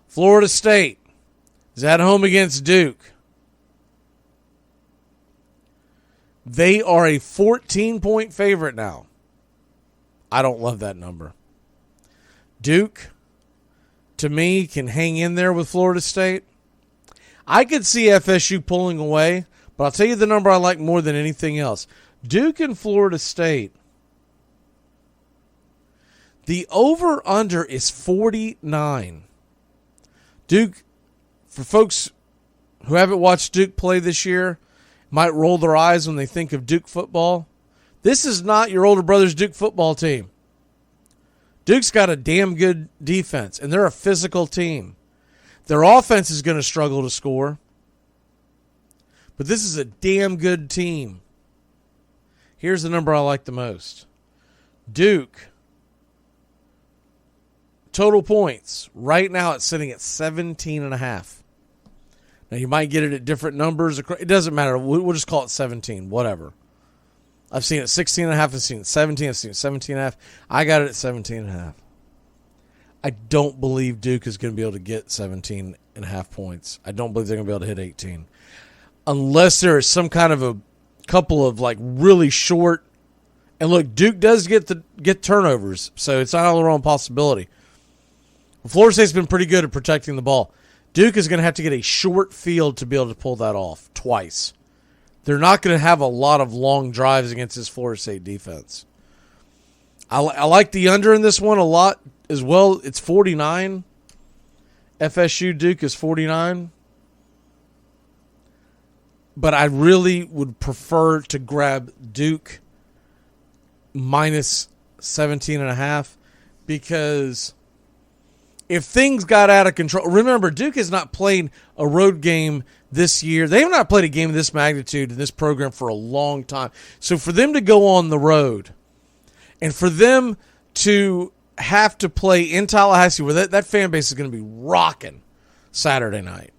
Florida State is at home against Duke. They are a 14-point favorite now. I don't love that number. Duke, to me, can hang in there with Florida State. I could see FSU pulling away, but I'll tell you the number I like more than anything else. Duke and Florida State. The over-under is 49. Duke, for folks who haven't watched Duke play this year might roll their eyes when they think of Duke football. This is not your older brother's Duke football team. Duke's got a damn good defense, and they're a physical team. Their offense is going to struggle to score, but this is a damn good team. Here's the number I like the most. Duke, total points. Right now it's sitting at 17.5. Now you might get it at different numbers. It doesn't matter. We'll just call it 17, whatever. I've seen it 16.5. I've seen it 17. I've seen it 17.5. I got it at 17.5. I don't believe Duke is going to be able to get 17.5 points. I don't believe they're going to be able to hit 18. Unless there is some kind of a couple of like really short. And look, Duke does get turnovers, so it's not all the wrong possibility. Florida State's been pretty good at protecting the ball. Duke is going to have to get a short field to be able to pull that off twice. They're not going to have a lot of long drives against this Florida State defense. I like the under in this one a lot as well. It's 49. FSU Duke is 49. But I really would prefer to grab Duke minus 17.5 because if things got out of control, remember, Duke has not played a road game this year. They have not played a game of this magnitude in this program for a long time. So for them to go on the road and for them to have to play in Tallahassee where that fan base is going to be rocking Saturday night,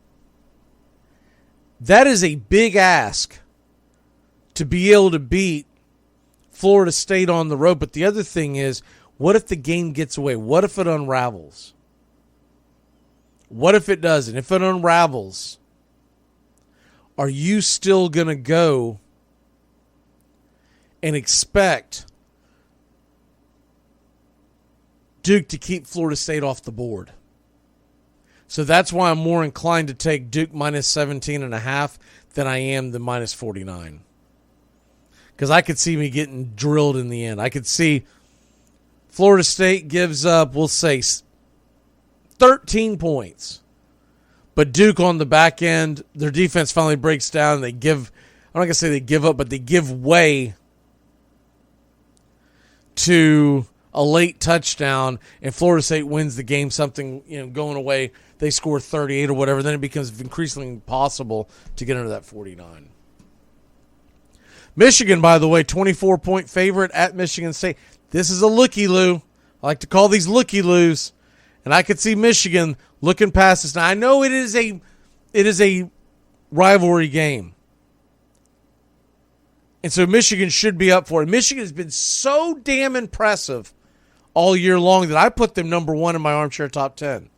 that is a big ask to be able to beat Florida State on the road. But the other thing is, what if the game gets away? What if it unravels? What if it doesn't? If it unravels, are you still going to go and expect Duke to keep Florida State off the board? So that's why I'm more inclined to take Duke minus 17.5 than I am the minus 49. Because I could see me getting drilled in the end. I could see Florida State gives up, we'll say, 13 points. But Duke on the back end, their defense finally breaks down. And they give, I'm not going to say they give up, but they give way to a late touchdown. And Florida State wins the game, something, going away. They score 38 or whatever. Then it becomes increasingly impossible to get under that 49. Michigan, by the way, 24-point favorite at Michigan State. This is a looky-loo. I like to call these looky-loos. And I could see Michigan looking past this. Now, I know it is a rivalry game. And so Michigan should be up for it. Michigan has been so damn impressive all year long that I put them number 1 in my armchair top 10.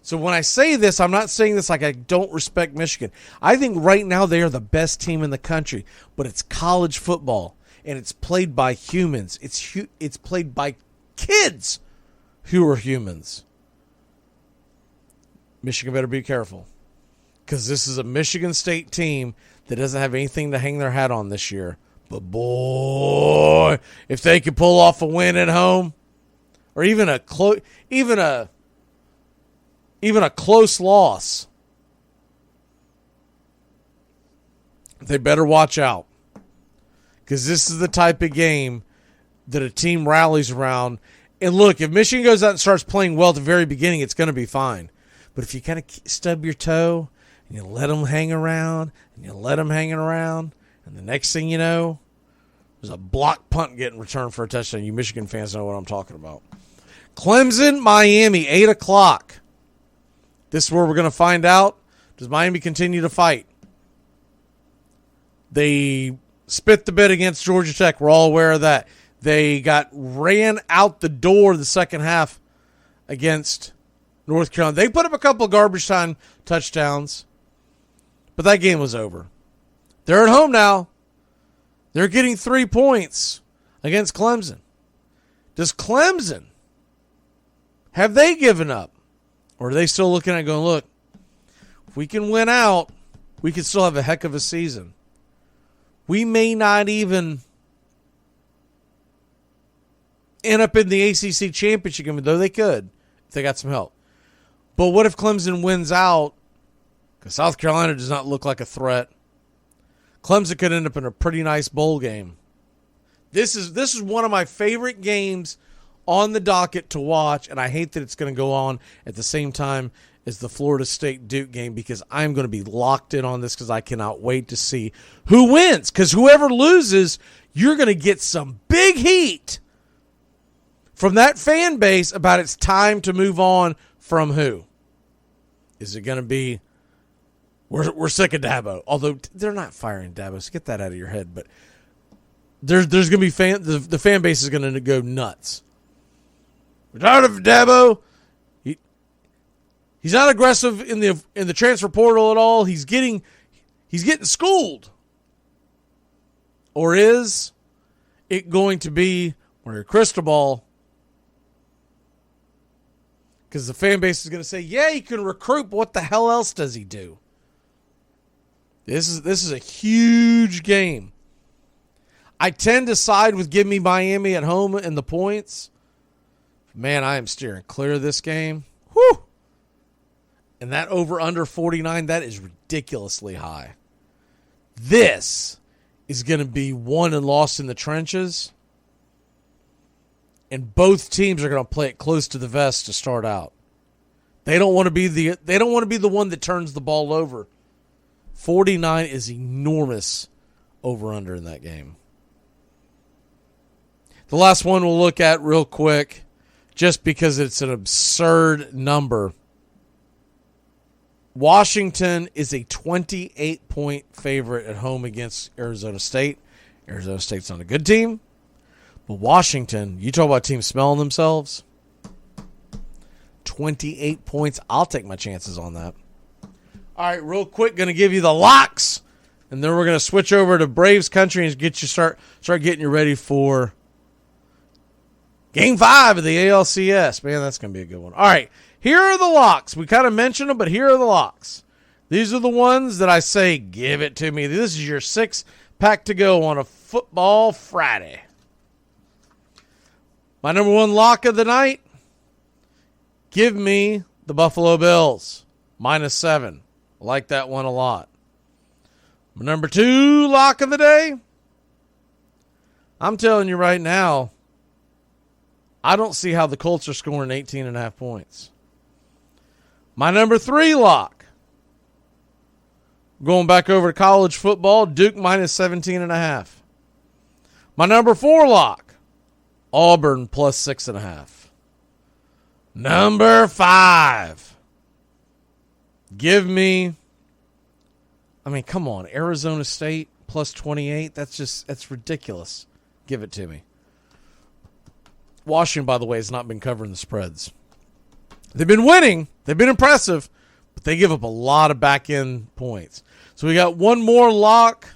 So when I say this, I'm not saying this like I don't respect Michigan. I think right now they are the best team in the country, but it's college football, and it's played by humans. It's played by kids who are humans. Michigan better be careful because this is a Michigan State team that doesn't have anything to hang their hat on this year. But boy, if they could pull off a win at home or even a close loss, they better watch out because this is the type of game that a team rallies around. And look, if Michigan goes out and starts playing well at the very beginning, it's going to be fine. But if you kind of stub your toe and you let them hang around and you let them hanging around, and the next thing you know, there's a block punt getting returned for a touchdown. You Michigan fans know what I'm talking about. Clemson, Miami, 8 o'clock. This is where we're going to find out. Does Miami continue to fight? They spit the bit against Georgia Tech. We're all aware of that. They got ran out the door the second half against North Carolina. They put up a couple of garbage time touchdowns, but that game was over. They're at home now. They're getting 3 points against Clemson. Does Clemson, have they given up? Or are they still looking at it going, look, if we can win out, we can still have a heck of a season. We may not even end up in the ACC championship game, though they could if they got some help. But what if Clemson wins out because South Carolina does not look like a threat. Clemson could end up in a pretty nice bowl game. This is one of my favorite games on the docket to watch, and I hate that it's going to go on at the same time as the Florida State Duke game, because I'm going to be locked in on this because I cannot wait to see who wins. Because whoever loses, you're going to get some big heat from that fan base about it's time to move on from who. Is it going to be, we're sick of Dabo? Although they're not firing Dabo, so get that out of your head. But there's going to be the fan base is going to go nuts. We're tired of Dabo. He's not aggressive in the transfer portal at all. He's getting schooled. Or is it going to be where your crystal ball? Because the fan base is going to say, yeah, he can recruit, but what the hell else does he do? This is a huge game. I tend to side with give me Miami at home and the points. Man, I am steering clear of this game. Whew. And that over-under 49, that is ridiculously high. This is going to be won and lost in the trenches. And both teams are going to play it close to the vest to start out. They don't want to be the one that turns the ball over. 49 is enormous over-under in that game. The last one we'll look at real quick, just because it's an absurd number. Washington is a 28-point favorite at home against Arizona State. Arizona State's not a good team. But Washington, you talk about teams smelling themselves. 28 points. I'll take my chances on that. All right, real quick, going to give you the locks. And then we're going to switch over to Braves country and get you start getting you ready for Game 5 of the ALCS. Man, that's going to be a good one. All right. Here are the locks. We kind of mentioned them, but here are the locks. These are the ones that I say, give it to me. This is your 6-pack to go on a football Friday. My number one lock of the night, give me the Buffalo Bills, -7. I like that one a lot. My number 2 lock of the day, I'm telling you right now, I don't see how the Colts are scoring 18.5 points. My number 3 lock, going back over to college football, Duke -17.5. My number 4 lock, Auburn +6.5. Number 5, give me, come on, Arizona State +28. That's ridiculous. Give it to me. Washington, by the way, has not been covering the spreads. They've been winning. They've been impressive, but they give up a lot of back-end points. So we got one more lock.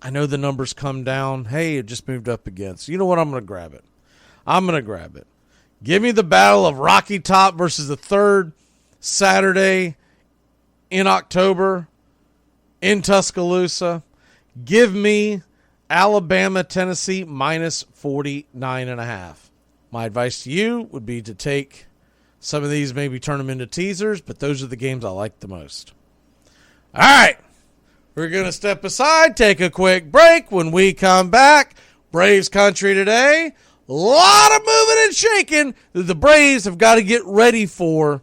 I know the numbers come down. Hey, it just moved up again. So you know what? I'm going to grab it. Give me the Battle of Rocky Top versus the third Saturday in October in Tuscaloosa. Give me Alabama, Tennessee -49.5. My advice to you would be to take some of these, maybe turn them into teasers, but those are the games I like the most. All right. We're going to step aside, take a quick break. When we come back, Braves country today. A lot of moving and shaking that the Braves have got to get ready for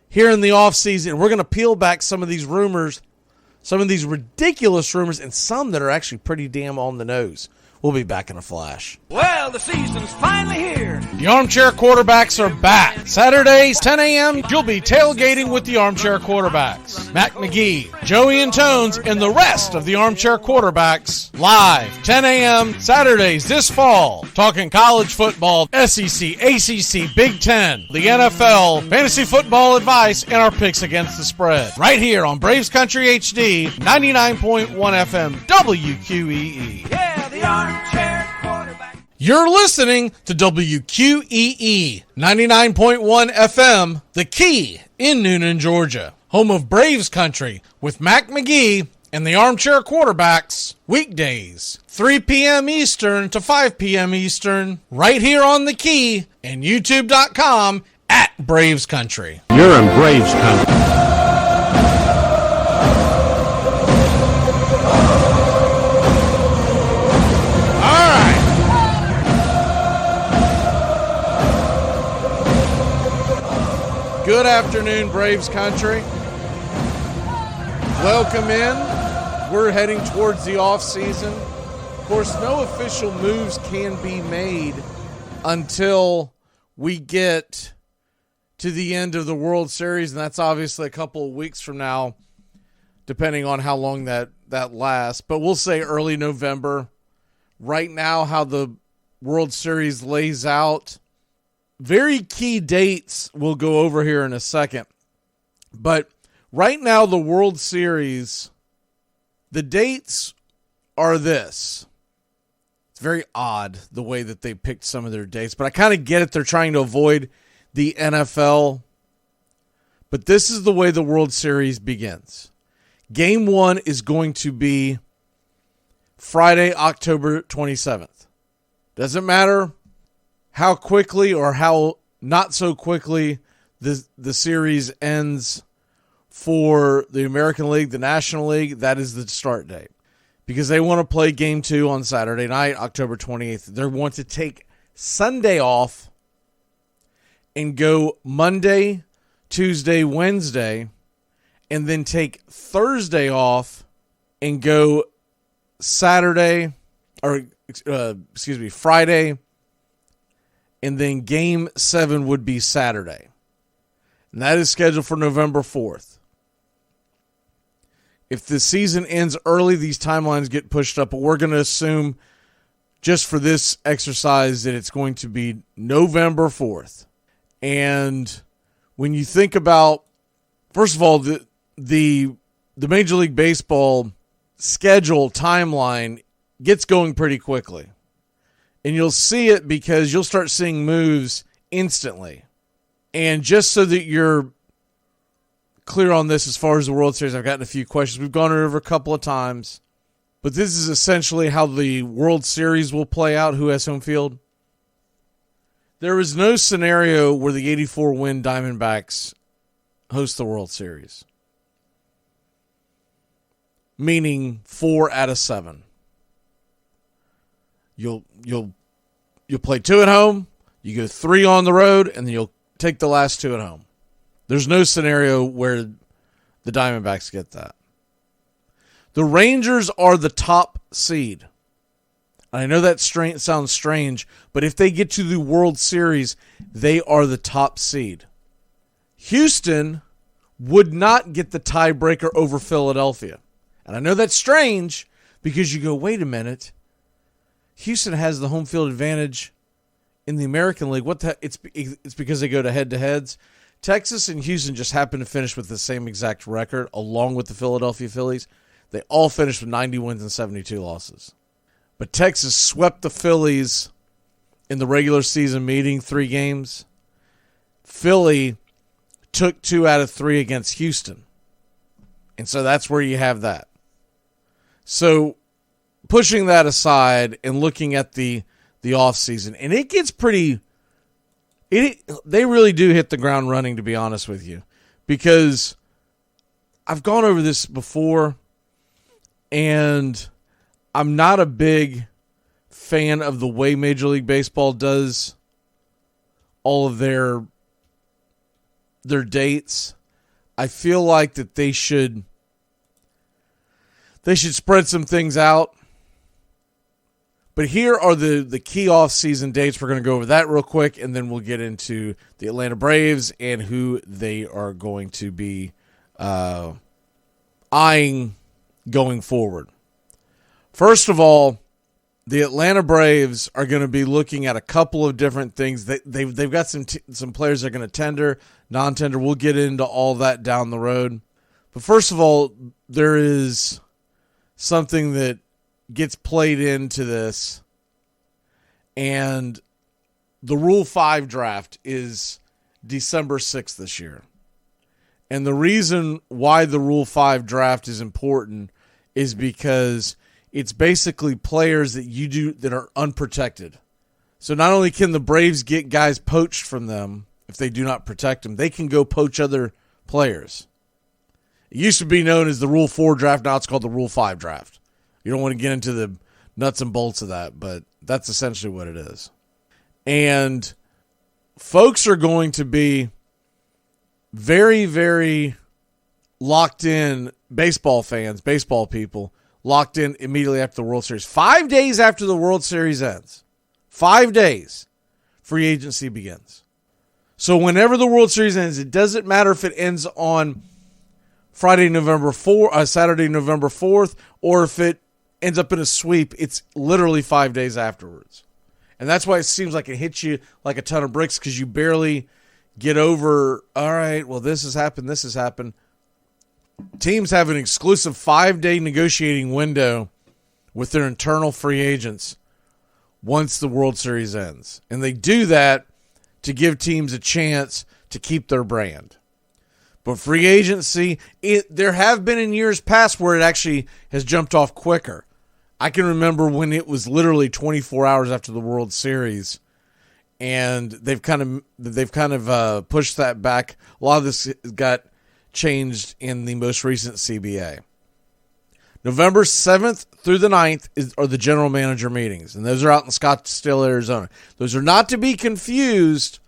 here in the offseason. We're going to peel back some of these rumors, some of these ridiculous rumors, and some that are actually pretty damn on the nose. We'll be back in a flash. Well, the season's finally here. The Armchair Quarterbacks are back. Saturdays, 10 a.m., you'll be tailgating with the Armchair Quarterbacks. Mac McGee, Joey and Tones, and the rest of the Armchair Quarterbacks. Live, 10 a.m., Saturdays this fall. Talking college football, SEC, ACC, Big Ten, the NFL, fantasy football advice, and our picks against the spread. Right here on Braves Country HD, 99.1 FM, WQEE. Yeah, the Armchair Quarterback. You're listening to WQEE 99.1 FM, The Key in Noonan, Georgia. Home of Braves Country with Mac McGee and the Armchair Quarterbacks. Weekdays, 3 p.m. Eastern to 5 p.m. Eastern, right here on The Key and YouTube.com @Braves Country. You're in Braves Country. Good afternoon, Braves country. Welcome in. We're heading towards the off season. Of course, no official moves can be made until we get to the end of the World Series, and that's obviously a couple of weeks from now, depending on how long that lasts. But we'll say early November. Right now, how the World Series lays out, very key dates we'll go over here in a second. But right now, the World Series, the dates are this. It's very odd the way that they picked some of their dates, but I kind of get it. They're trying to avoid the NFL. But this is the way the World Series begins. Game 1 is going to be Friday, October 27th. Doesn't matter how quickly or how not so quickly the series ends for the American League, the National League. That is the start date. Because they want to play Game 2 on Saturday night, October 28th. They want to take Sunday off and go Monday, Tuesday, Wednesday, and then take Thursday off and go Friday, and then Game 7 would be Saturday. And that is scheduled for November 4th. If the season ends early, these timelines get pushed up, but we're going to assume just for this exercise that it's going to be November 4th. And when you think about, first of all, the Major League Baseball schedule timeline gets going pretty quickly. And you'll see it because you'll start seeing moves instantly. And just so that you're clear on this as far as the World Series, I've gotten a few questions. We've gone over a couple of times. But this is essentially how the World Series will play out, who has home field. There is no scenario where the 84-win Diamondbacks host the World Series. Meaning 4 out of 7. You'll play 2 at home, you go 3 on the road, and then you'll take the last 2 at home. There's no scenario where the Diamondbacks get that. The Rangers are the top seed. I know that sounds strange, but if they get to the World Series, they are the top seed. Houston would not get the tiebreaker over Philadelphia. And I know that's strange because you go, wait a minute. Houston has the home field advantage in the American League. It's because they go to head-to-heads. Texas and Houston just happen to finish with the same exact record, along with the Philadelphia Phillies. They all finished with 90 wins and 72 losses. But Texas swept the Phillies in the regular season meeting, 3 games. Philly took 2 out of 3 against Houston. And so that's where you have that. So pushing that aside and looking at the offseason, and it gets pretty... They really do hit the ground running, to be honest with you, because I've gone over this before, and I'm not a big fan of the way Major League Baseball does all of their dates. I feel like that they should spread some things out. But here are the key off-season dates. We're going to go over that real quick, and then we'll get into the Atlanta Braves and who they are going to be eyeing going forward. First of all, the Atlanta Braves are going to be looking at a couple of different things. They've got some players that are going to tender, non-tender. We'll get into all that down the road. But first of all, there is something that gets played into this, and the Rule 5 draft is December 6th this year. And the reason why the Rule 5 draft is important is because it's basically players that are unprotected. So not only can the Braves get guys poached from them if they do not protect them, they can go poach other players. It used to be known as the Rule 4 draft. Now it's called the Rule 5 draft. You don't want to get into the nuts and bolts of that, but that's essentially what it is. And folks are going to be very, very locked in baseball fans, baseball people, locked in immediately after the World Series. 5 days after the World Series ends, 5 days, free agency begins. So whenever the World Series ends, it doesn't matter if it ends on Saturday, November 4th, or if it ends up in a sweep, it's literally 5 days afterwards. And that's why it seems like it hits you like a ton of bricks, because you barely get over, all right, well, this has happened. Teams have an exclusive 5-day negotiating window with their internal free agents once the World Series ends. And they do that to give teams a chance to keep their brand. But free agency, there have been in years past where it actually has jumped off quicker. I can remember when it was literally 24 hours after the World Series, and they've kind of pushed that back. A lot of this got changed in the most recent CBA. November 7th through the 9th are the general manager meetings, and those are out in Scottsdale, Arizona. Those are not to be confused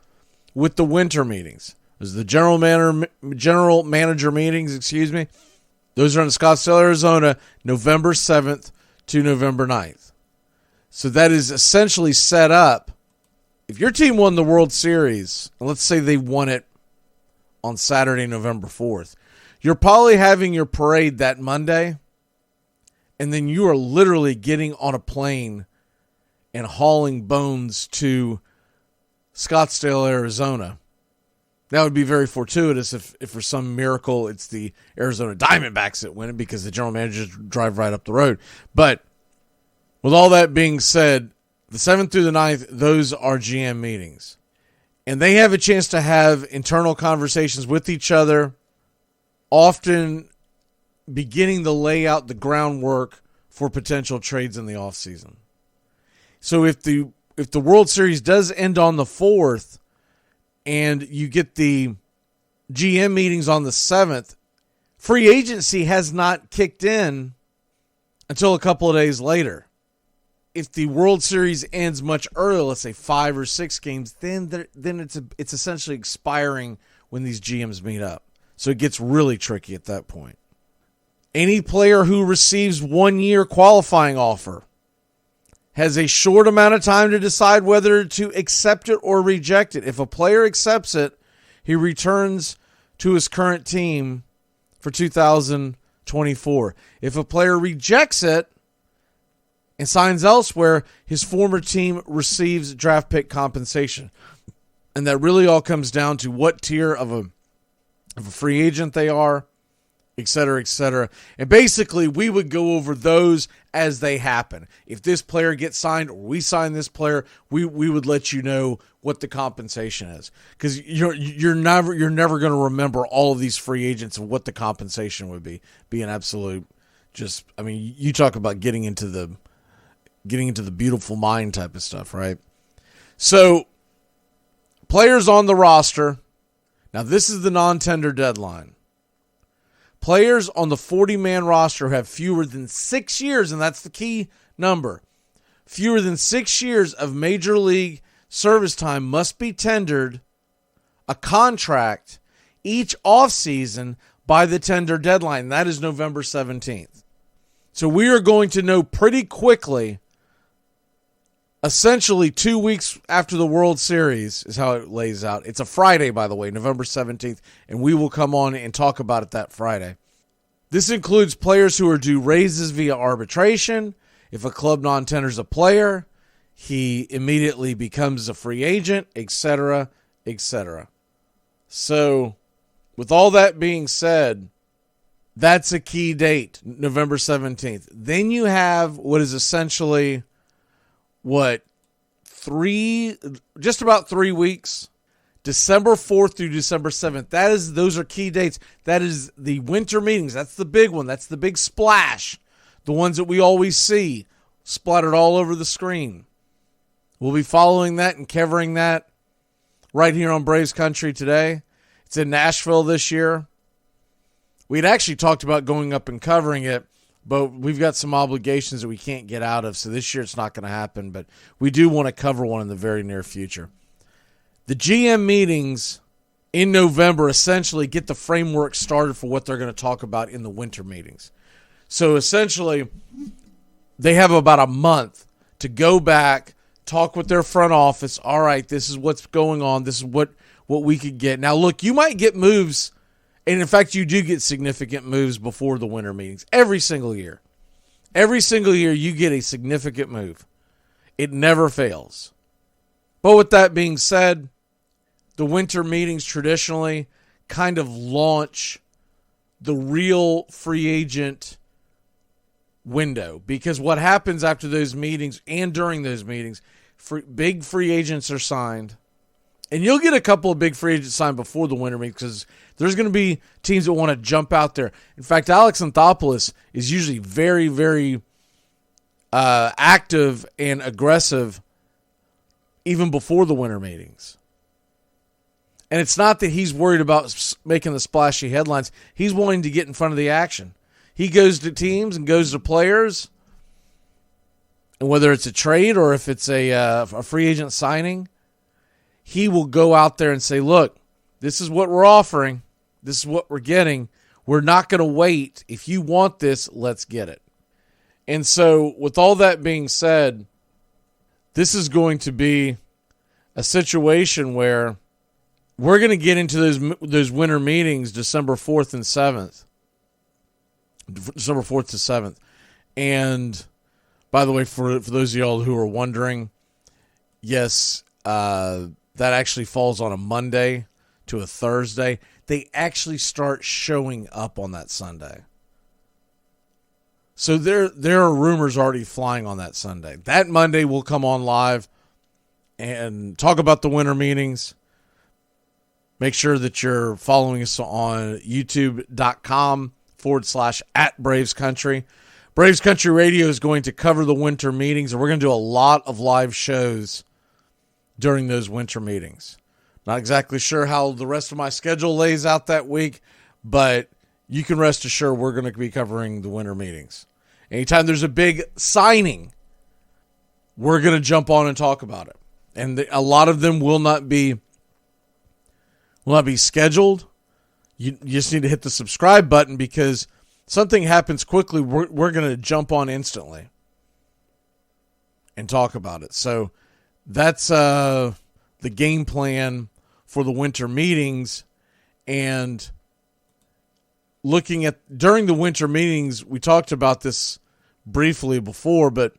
with the winter meetings. Those are the general manager meetings, Those are in Scottsdale, Arizona, November 7th to November 9th. So that is essentially set up. If your team won the World Series, and let's say they won it on Saturday, November 4th, you're probably having your parade that Monday, and then you are literally getting on a plane and hauling bones to Scottsdale, Arizona. That would be very fortuitous if for some miracle it's the Arizona Diamondbacks that win it, because the general managers drive right up the road. But with all that being said, the 7th through the 9th, those are GM meetings. And they have a chance to have internal conversations with each other, often beginning to lay out the groundwork for potential trades in the offseason. So if the World Series does end on the 4th, and you get the GM meetings on the 7th, free agency has not kicked in until a couple of days later. If the World Series ends much earlier, let's say 5 or 6 games, then it's essentially expiring when these GMs meet up. So it gets really tricky at that point. Any player who receives 1-year qualifying offer has a short amount of time to decide whether to accept it or reject it. If a player accepts it, he returns to his current team for 2024. If a player rejects it and signs elsewhere, his former team receives draft pick compensation. And that really all comes down to what tier of a free agent they are, et cetera, et cetera. And basically, we would go over those as they happen. If this player gets signed or we sign this player, we would let you know what the compensation is. Because you're never going to remember all of these free agents and what the compensation would be. Be an absolute you talk about getting into the beautiful mind type of stuff, right? So, players on the roster. Now, this is the non-tender deadline. Players on the 40-man roster have fewer than 6 years, and that's the key number. Fewer than 6 years of major league service time must be tendered a contract each offseason by the tender deadline. That is November 17th. So we are going to know pretty quickly, essentially 2 weeks after the World Series is how it lays out. It's a Friday, by the way, November 17th, and we will come on and talk about it that Friday. This includes players who are due raises via arbitration. If a club non-tenders a player, he immediately becomes a free agent, etc., etc. So, with all that being said, that's a key date, November 17th. Then you have what is essentially just about 3 weeks, December 4th through December 7th. Those are key dates. That is the winter meetings. That's the big one. That's the big splash. The ones that we always see splattered all over the screen. We'll be following that and covering that right here on Braves Country today. It's in Nashville this year. We'd actually talked about going up and covering it, but we've got some obligations that we can't get out of, so this year it's not going to happen, but we do want to cover one in the very near future. The GM meetings in November, essentially get the framework started for what they're going to talk about in the winter meetings. So essentially, they have about a month to go back, talk with their front office. All right, this is what's going on. This is what we could get. Now, look, you might get moves, and in fact, you do get significant moves before the winter meetings every single year. Every single year, you get a significant move. It never fails. But with that being said, the winter meetings traditionally kind of launch the real free agent window, because what happens after those meetings and during those meetings, big free agents are signed, and you'll get a couple of big free agents signed before the winter meetings because there's going to be teams that want to jump out there. In fact, Alex Anthopoulos is usually very, very active and aggressive even before the winter meetings. And it's not that he's worried about making the splashy headlines. He's wanting to get in front of the action. He goes to teams and goes to players, and whether it's a trade or if it's a free agent signing, he will go out there and say, look, this is what we're offering. This is what we're getting. We're not going to wait. If you want this, let's get it. And so with all that being said, this is going to be a situation where we're going to get into those winter meetings December 4th and 7th. December 4th to 7th. And by the way, for those of y'all who are wondering, yes, that actually falls on a Monday to a Thursday. They actually start showing up on that Sunday. So there are rumors already flying on that Sunday. That Monday we'll come on live and talk about the winter meetings. Make sure that you're following us on youtube.com/@BravesCountry. Braves Country Radio is going to cover the winter meetings, and we're going to do a lot of live shows during those winter meetings. Not exactly sure how the rest of my schedule lays out that week, but you can rest assured we're going to be covering the winter meetings. Anytime there's a big signing, we're going to jump on and talk about it. And a lot of them will not be scheduled. You just need to hit the subscribe button, because something happens quickly, we're going to jump on instantly and talk about it. So that's the game plan for the winter meetings. And looking at during the winter meetings, we talked about this briefly before, but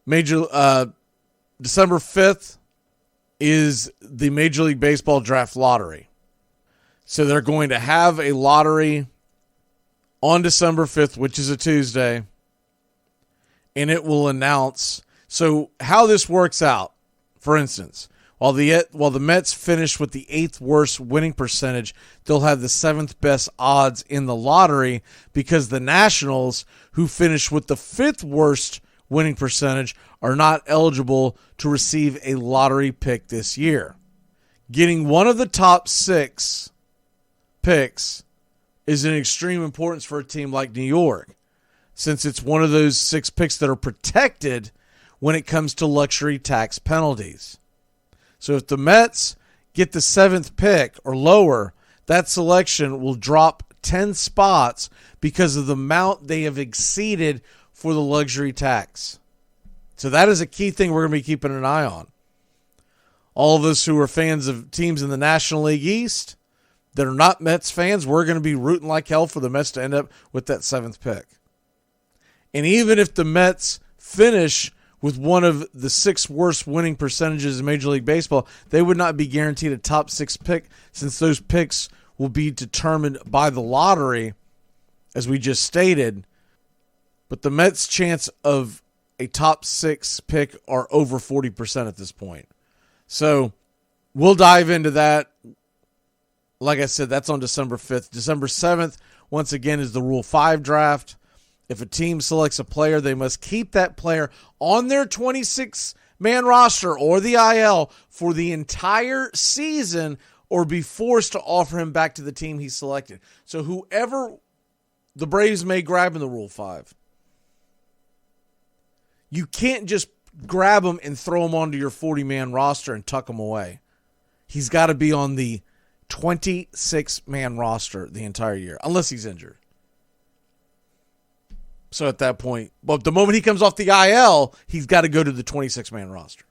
December 5th is the Major League Baseball draft lottery. So they're going to have a lottery on December 5th, which is a Tuesday, and it will announce. So how this works out, for instance, while the Mets finish with the 8th worst winning percentage, they'll have the 7th best odds in the lottery, because the Nationals, who finish with the 5th worst winning percentage, are not eligible to receive a lottery pick this year. Getting one of the top 6 picks is an extreme importance for a team like New York, since it's one of those 6 picks that are protected when it comes to luxury tax penalties. So if the Mets get the 7th pick or lower, that selection will drop 10 spots because of the amount they have exceeded for the luxury tax. So that is a key thing we're going to be keeping an eye on. All of us who are fans of teams in the National League East that are not Mets fans, we're going to be rooting like hell for the Mets to end up with that 7th pick. And even if the Mets finish with one of the 6 worst winning percentages in Major League Baseball, they would not be guaranteed a top 6 pick, since those picks will be determined by the lottery, as we just stated. But the Mets' chance of a top 6 pick are over 40% at this point. So we'll dive into that. Like I said, that's on December 5th. December 7th, once again, is the Rule 5 draft. If a team selects a player, they must keep that player on their 26-man roster or the IL for the entire season, or be forced to offer him back to the team he selected. So whoever the Braves may grab in the Rule 5, you can't just grab him and throw him onto your 40-man roster and tuck him away. He's got to be on the 26-man roster the entire year, unless he's injured. So at that point, but the moment he comes off the IL, he's got to go to the 26-man roster.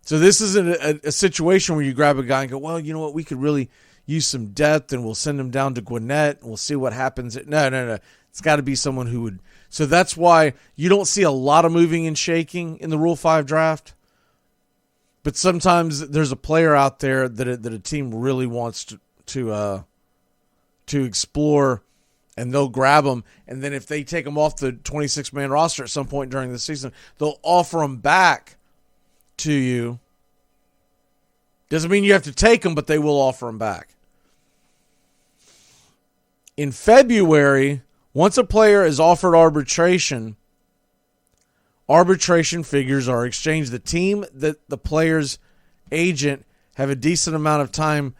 So this isn't a situation where you grab a guy and go, well, you know what, we could really use some depth and we'll send him down to Gwinnett and we'll see what happens. No. It's got to be someone who would. So that's why you don't see a lot of moving and shaking in the Rule 5 draft. But sometimes there's a player out there that a team really wants to explore, and they'll grab them. And then if they take them off the 26-man roster at some point during the season, they'll offer them back to you. Doesn't mean you have to take them, but they will offer them back. In February, once a player is offered arbitration figures are exchanged. The team that the player's agent have a decent amount of time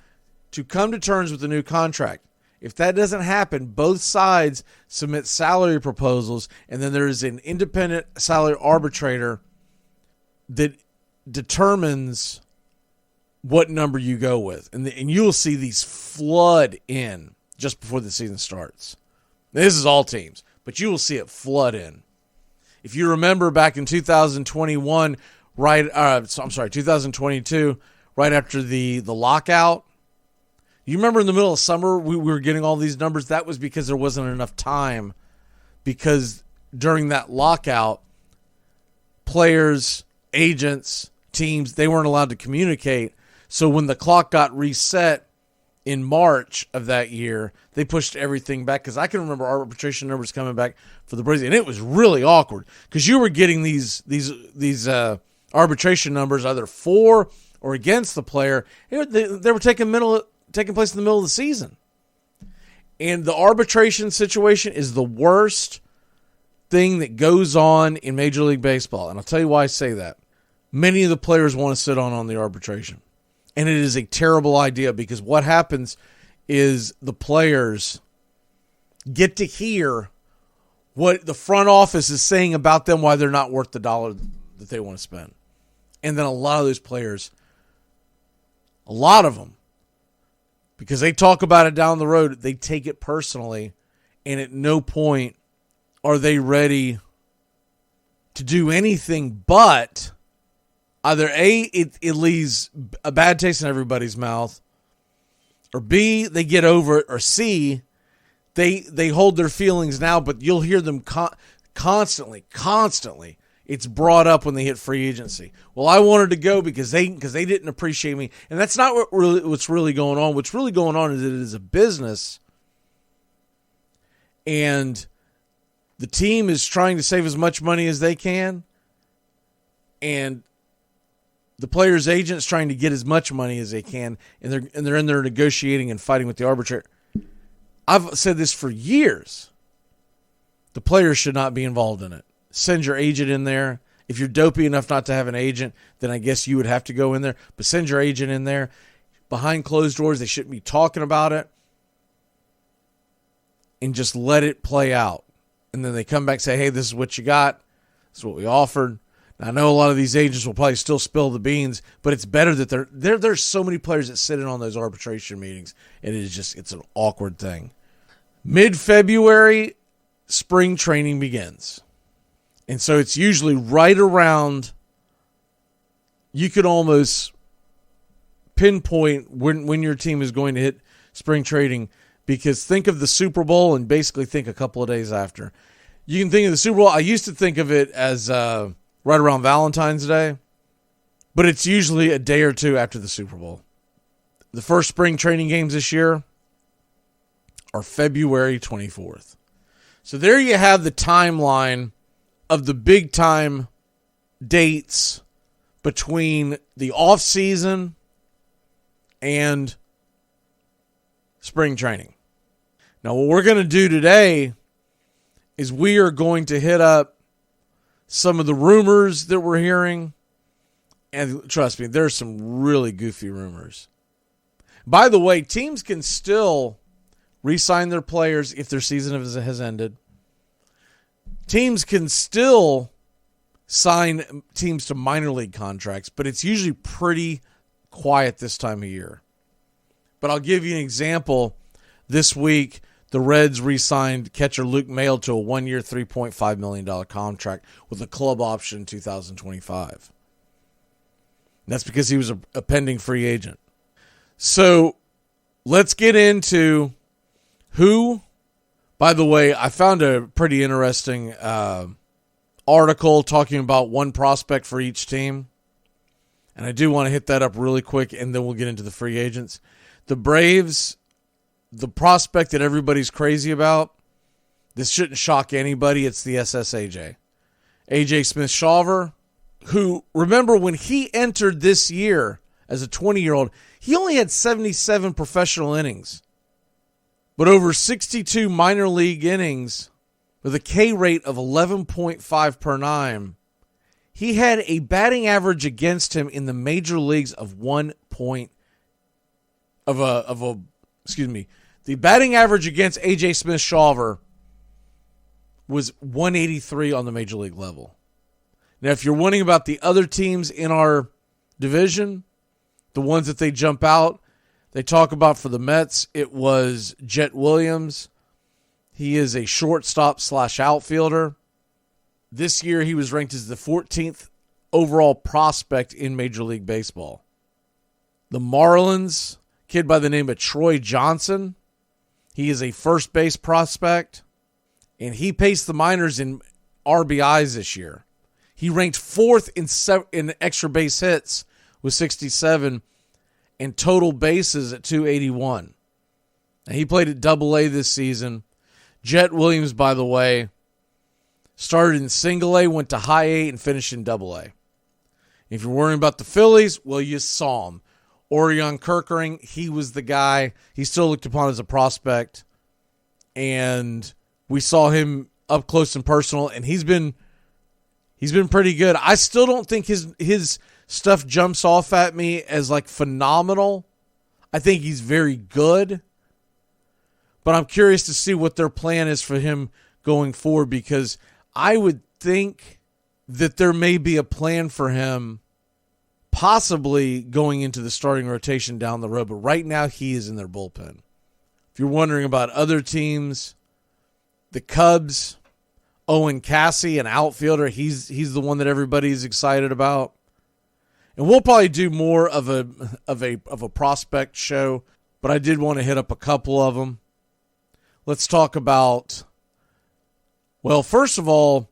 to come to terms with the new contract. If that doesn't happen, both sides submit salary proposals, and then there is an independent salary arbitrator that determines what number you go with. And you will see these flood in just before the season starts. This is all teams, but you will see it flood in. If you remember back in 2021, 2022, right after the lockout, you remember in the middle of summer we were getting all these numbers? That was because there wasn't enough time, because during that lockout, players, agents, teams, they weren't allowed to communicate. So when the clock got reset in March of that year, they pushed everything back, because I can remember arbitration numbers coming back for the Braves, and it was really awkward because you were getting these arbitration numbers either for or against the player. They were taking place in the middle of the season, and the arbitration situation is the worst thing that goes on in Major League Baseball. And I'll tell you why I say that. Many of the players want to sit on the arbitration. And it is a terrible idea, because what happens is the players get to hear what the front office is saying about them, why they're not worth the dollar that they want to spend. And then a lot of those players, a lot of them, because they talk about it down the road, they take it personally, and at no point are they ready to do anything but either A, it leaves a bad taste in everybody's mouth, or B, they get over it, or C, they hold their feelings now, but you'll hear them constantly. It's brought up when they hit free agency. Well, I wanted to go because they didn't appreciate me, and that's not what's really going on. What's really going on is that it is a business, and the team is trying to save as much money as they can, and the player's agent's trying to get as much money as they can, and they're in there negotiating and fighting with the arbitrator. I've said this for years. The players should not be involved in it. Send your agent in there. If you're dopey enough not to have an agent, then I guess you would have to go in there. But send your agent in there. Behind closed doors, they shouldn't be talking about it. And just let it play out. And then they come back and say, hey, this is what you got. This is what we offered. I know a lot of these agents will probably still spill the beans, but it's better that there's so many players that sit in on those arbitration meetings, and it's an awkward thing. Mid-February, spring training begins. And so it's usually right around, you could almost pinpoint when your team is going to hit spring training, because think of the Super Bowl and basically think a couple of days after. You can think of the Super Bowl. I used to think of it as right around Valentine's Day, but it's usually a day or two after the Super Bowl. The first spring training games this year are February 24th. So there you have the timeline of the big time dates between the off season and spring training. Now, what we're going to do today is we are going to hit up some of the rumors that we're hearing. And trust me, there's some really goofy rumors. By the way, teams can still re-sign their players if their season has ended. Teams can still sign teams to minor league contracts, but it's usually pretty quiet this time of year. But I'll give you an example. This week, the Reds re-signed catcher Luke Maile to a 1-year, $3.5 million contract with a club option in 2025. That's because he was a pending free agent. So let's get into who, by the way, I found a pretty interesting article talking about one prospect for each team. And I do want to hit that up really quick, and then we'll get into the free agents. The Braves, the prospect that everybody's crazy about, this shouldn't shock anybody. It's the SSAJ. AJ Smith-Shawver, who, remember, when he entered this year as a 20-year-old, he only had 77 professional innings. But over 62 minor league innings with a K rate of 11.5 per 9, he had a batting average against him in the major leagues of the batting average against AJ Smith-Shawver was 183 on the major league level. Now, if you're wondering about the other teams in our division, the ones that they jump out, they talk about for the Mets, it was Jet Williams. He is a shortstop / outfielder. This year, he was ranked as the 14th overall prospect in Major League Baseball. The Marlins, kid by the name of Troy Johnson. He is a first base prospect, and he paced the minors in RBIs this year. He ranked 4th in extra base hits with 67 and total bases at 281. And he played at Double-A this season. Jet Williams, by the way, started in Single-A, went to High A, and finished in Double-A. If you're worrying about the Phillies, well, you saw him. Orion Kirkering, he was the guy. He's still looked upon as a prospect. And we saw him up close and personal, and he's been pretty good. I still don't think his stuff jumps off at me as like phenomenal. I think he's very good. But I'm curious to see what their plan is for him going forward, because I would think that there may be a plan for him possibly going into the starting rotation down the road. But right now he is in their bullpen. If you're wondering about other teams, the Cubs, Owen Cassie, an outfielder, he's the one that everybody's excited about. And we'll probably do more of a prospect show, but I did want to hit up a couple of them. Let's talk about, well, first of all,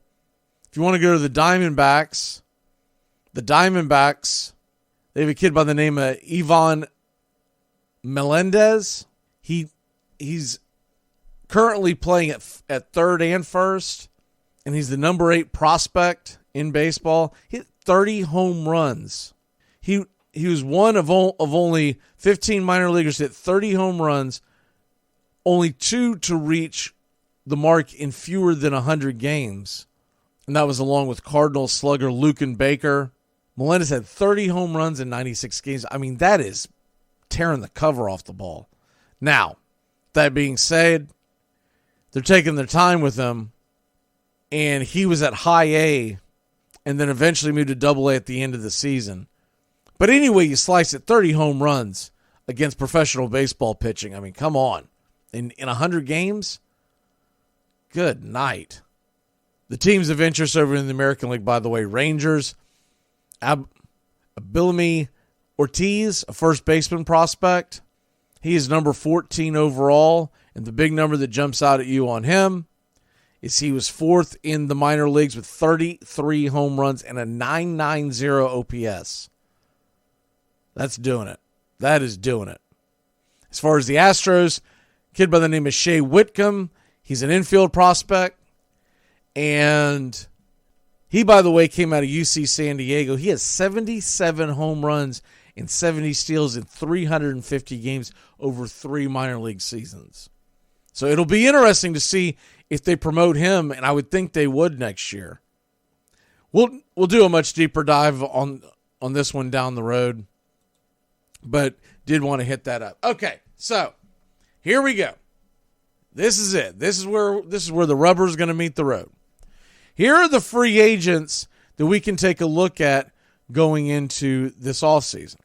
if you want to go to the Diamondbacks, they have a kid by the name of Ivan Melendez. He's currently playing at third and first, and he's the number 8 prospect in baseball. He hit 30 home runs. He was one of only 15 minor leaguers to hit 30 home runs, only 2 to reach the mark in fewer than 100 games. And that was along with Cardinals slugger Lucan Baker. Melendez had 30 home runs in 96 games. I mean, that is tearing the cover off the ball. Now, that being said, they're taking their time with him, and he was at High A and then eventually moved to Double-A at the end of the season. But anyway, you slice it, 30 home runs against professional baseball pitching. I mean, come on. In 100 games? Good night. The teams of interest over in the American League, by the way, Rangers, Abilamy Ortiz, a first baseman prospect. He is number 14 overall, and the big number that jumps out at you on him is he was 4th in the minor leagues with 33 home runs and a .990 OPS. That's doing it. That is doing it. As far as the Astros, kid by the name of Shea Whitcomb, he's an infield prospect, and he, by the way, came out of UC San Diego. He has 77 home runs and 70 steals in 350 games over 3 minor league seasons. So it'll be interesting to see if they promote him, and I would think they would next year. We'll do a much deeper dive on this one down the road, but did want to hit that up. Okay, so here we go. This is it. This is where the rubber is going to meet the road. Here are the free agents that we can take a look at going into this offseason.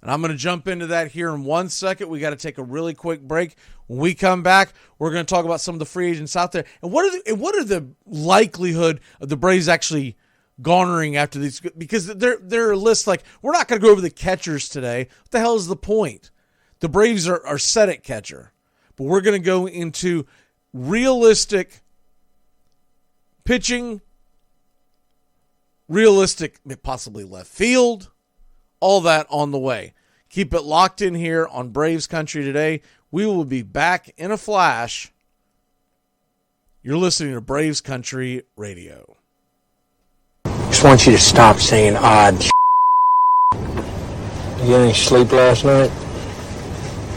And I'm going to jump into that here in 1 second. We got to take a really quick break. When we come back, we're going to talk about some of the free agents out there. And what are the likelihood of the Braves actually garnering after these? Because they're a list like, we're not going to go over the catchers today. What the hell is the point? The Braves are set at catcher. But we're going to go into realistic pitching, realistic, possibly left field, all that on the way. Keep it locked in here on Braves Country today. We will be back in a flash. You're listening to Braves Country Radio. Just want you to stop saying odd shit. You get any sleep last night?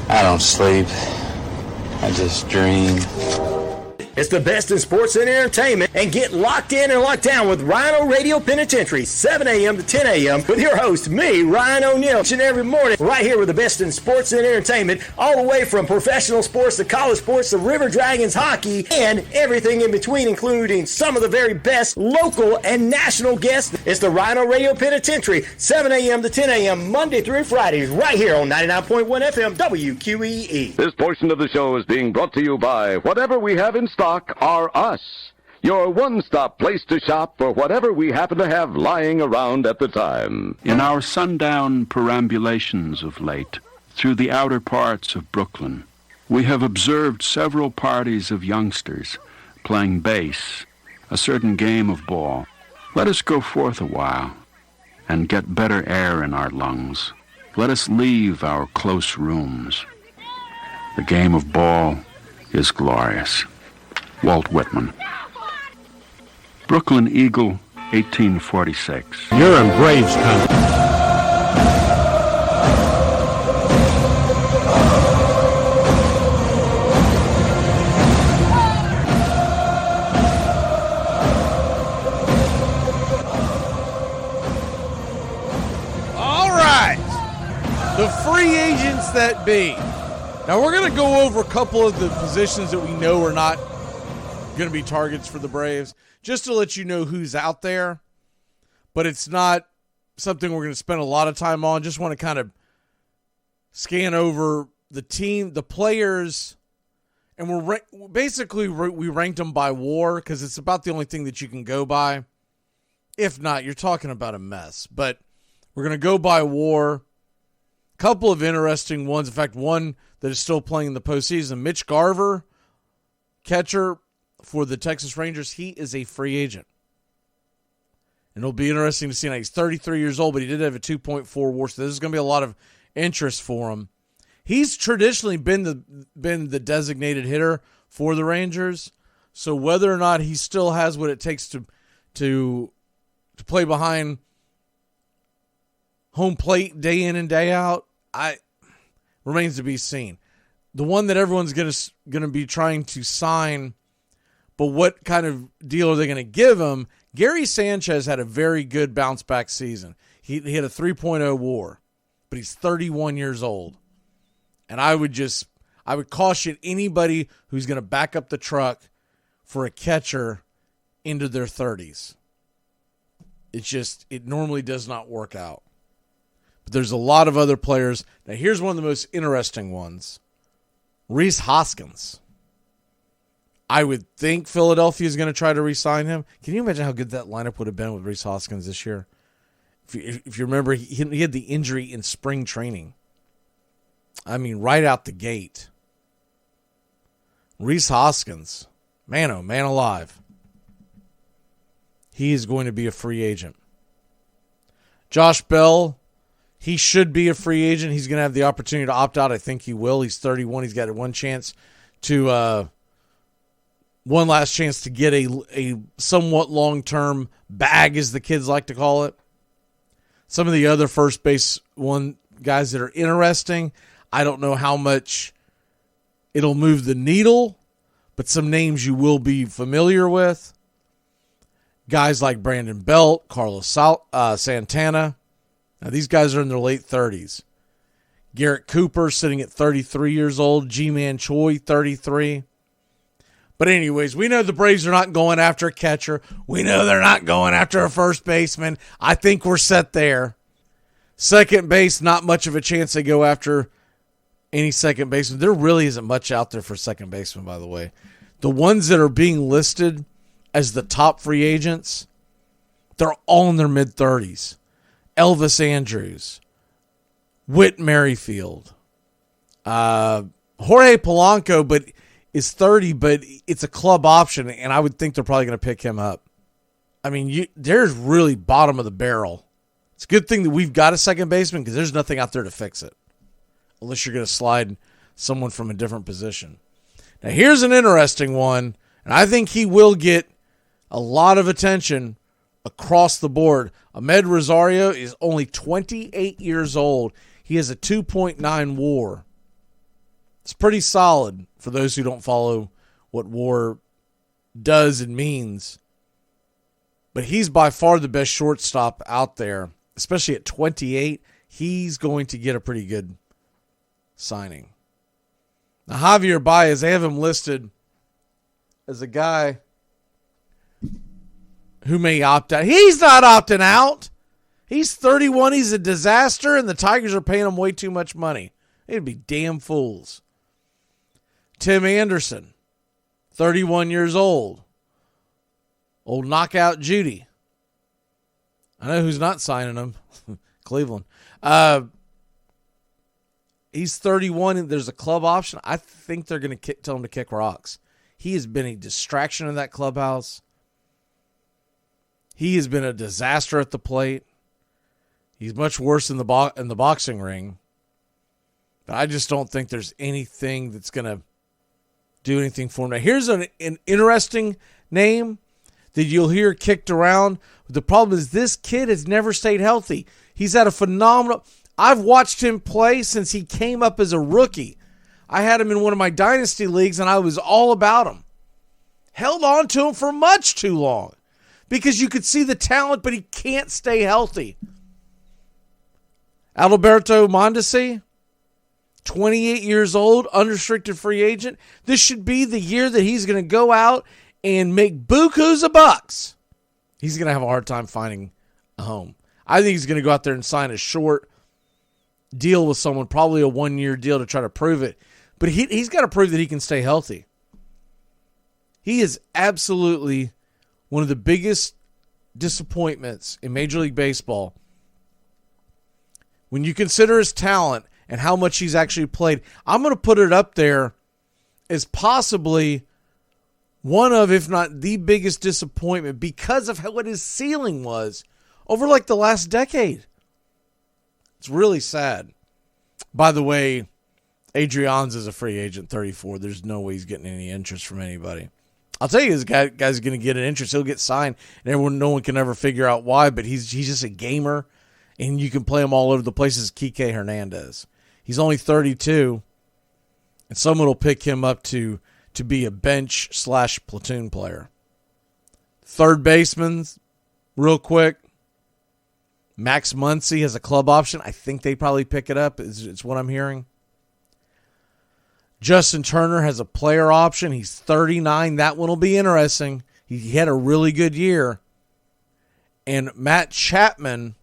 I don't sleep. I just dream. It's the best in sports and entertainment, and get locked in and locked down with Rhino Radio Penitentiary, 7 a.m. to 10 a.m. with your host, me, Ryan O'Neal, each and every morning, right here with the best in sports and entertainment, all the way from professional sports to college sports to River Dragons hockey, and everything in between, including some of the very best local and national guests. It's the Rhino Radio Penitentiary, 7 a.m. to 10 a.m. Monday through Fridays, right here on 99.1 FM WQEE. This portion of the show is being brought to you by Whatever We Have in Stock Are Us, your one-stop place to shop for whatever we happen to have lying around at the time. In our sundown perambulations of late, through the outer parts of Brooklyn, we have observed several parties of youngsters playing base, a certain game of ball. Let us go forth a while and get better air in our lungs. Let us leave our close rooms. The game of ball is glorious. Walt Whitman. Brooklyn Eagle, 1846. You're in Braves country. All right. The free agents that be. Now, we're going to go over a couple of the positions that we know are not going to be targets for the Braves, just to let you know who's out there. But it's not something we're going to spend a lot of time on. Just want to kind of scan over the team, the players, and we ranked them by WAR because it's about the only thing that you can go by. If not, you're talking about a mess. But we're going to go by WAR. Couple of interesting ones. In fact, one that is still playing in the postseason, Mitch Garver, catcher for the Texas Rangers. He is a free agent. And it'll be interesting to see. Now, he's 33 years old, but he did have a 2.4 WAR, so this is going to be a lot of interest for him. He's traditionally been the designated hitter for the Rangers, so whether or not he still has what it takes to play behind home plate day in and day out, remains to be seen. The one that everyone's going to be trying to sign, but what kind of deal are they going to give him? Gary Sanchez had a very good bounce-back season. He had a 3.0 WAR, but he's 31 years old. And I would caution anybody who's going to back up the truck for a catcher into their 30s. It normally does not work out. But there's a lot of other players. Now, here's one of the most interesting ones. Rhys Hoskins. I would think Philadelphia is going to try to re-sign him. Can you imagine how good that lineup would have been with Rhys Hoskins this year? If you remember, he had the injury in spring training. I mean, right out the gate. Rhys Hoskins. Man, oh, man alive. He is going to be a free agent. Josh Bell, he should be a free agent. He's going to have the opportunity to opt out. I think he will. He's 31. He's got one last chance to get a somewhat long-term bag, as the kids like to call it. Some of the other first base guys that are interesting, I don't know how much it'll move the needle, but some names you will be familiar with. Guys like Brandon Belt, Carlos Santana. Now, these guys are in their late 30s. Garrett Cooper sitting at 33 years old. G-Man Choi, 33. But anyways, we know the Braves are not going after a catcher. We know they're not going after a first baseman. I think we're set there. Second base, not much of a chance they go after any second baseman. There really isn't much out there for second baseman, by the way. The ones that are being listed as the top free agents, they're all in their mid-30s. Elvis Andrews, Whit Merrifield, Jorge Polanco, but is 30, but it's a club option, and I would think they're probably going to pick him up. I mean, there's really bottom of the barrel. It's a good thing that we've got a second baseman because there's nothing out there to fix it, unless you're going to slide someone from a different position. Now, here's an interesting one, and I think he will get a lot of attention across the board. Ahmed Rosario is only 28 years old. He has a 2.9 WAR. It's pretty solid for those who don't follow what WAR does and means. But he's by far the best shortstop out there, especially at 28. He's going to get a pretty good signing. Now, Javier Baez, they have him listed as a guy who may opt out. He's not opting out. He's 31. He's a disaster, and the Tigers are paying him way too much money. They'd be damn fools. Tim Anderson, 31 years old. Old knockout Judy. I know who's not signing him. Cleveland. He's 31, and there's a club option. I think they're going to tell him to kick rocks. He has been a distraction in that clubhouse. He has been a disaster at the plate. He's much worse in the boxing ring. But I just don't think there's anything that's going to do anything for him. Now, here's an interesting name that you'll hear kicked around. The problem is this kid has never stayed healthy. He's had a phenomenal... I've watched him play since he came up as a rookie. I had him in one of my dynasty leagues, and I was all about him. Held on to him for much too long because you could see the talent, but he can't stay healthy. Adalberto Mondesi, 28 years old, unrestricted free agent. This should be the year that he's going to go out and make bukus of bucks. He's going to have a hard time finding a home. I think he's going to go out there and sign a short deal with someone, probably a 1-year deal to try to prove it. But he's got to prove that he can stay healthy. He is absolutely one of the biggest disappointments in Major League Baseball. When you consider his talent and how much he's actually played, I'm going to put it up there as possibly one of, if not the biggest disappointment because of what his ceiling was over like the last decade. It's really sad. By the way, Adrian's is a free agent, 34. There's no way he's getting any interest from anybody. I'll tell you, this guy's going to get an interest. He'll get signed, and no one can ever figure out why, but he's just a gamer, and you can play him all over the place as Kike Hernandez. He's only 32, and someone will pick him up to be a bench/platoon player. Third baseman, real quick. Max Muncy has a club option. I think they probably pick it up. It's what I'm hearing. Justin Turner has a player option. He's 39. That one will be interesting. He had a really good year. And Matt Chapman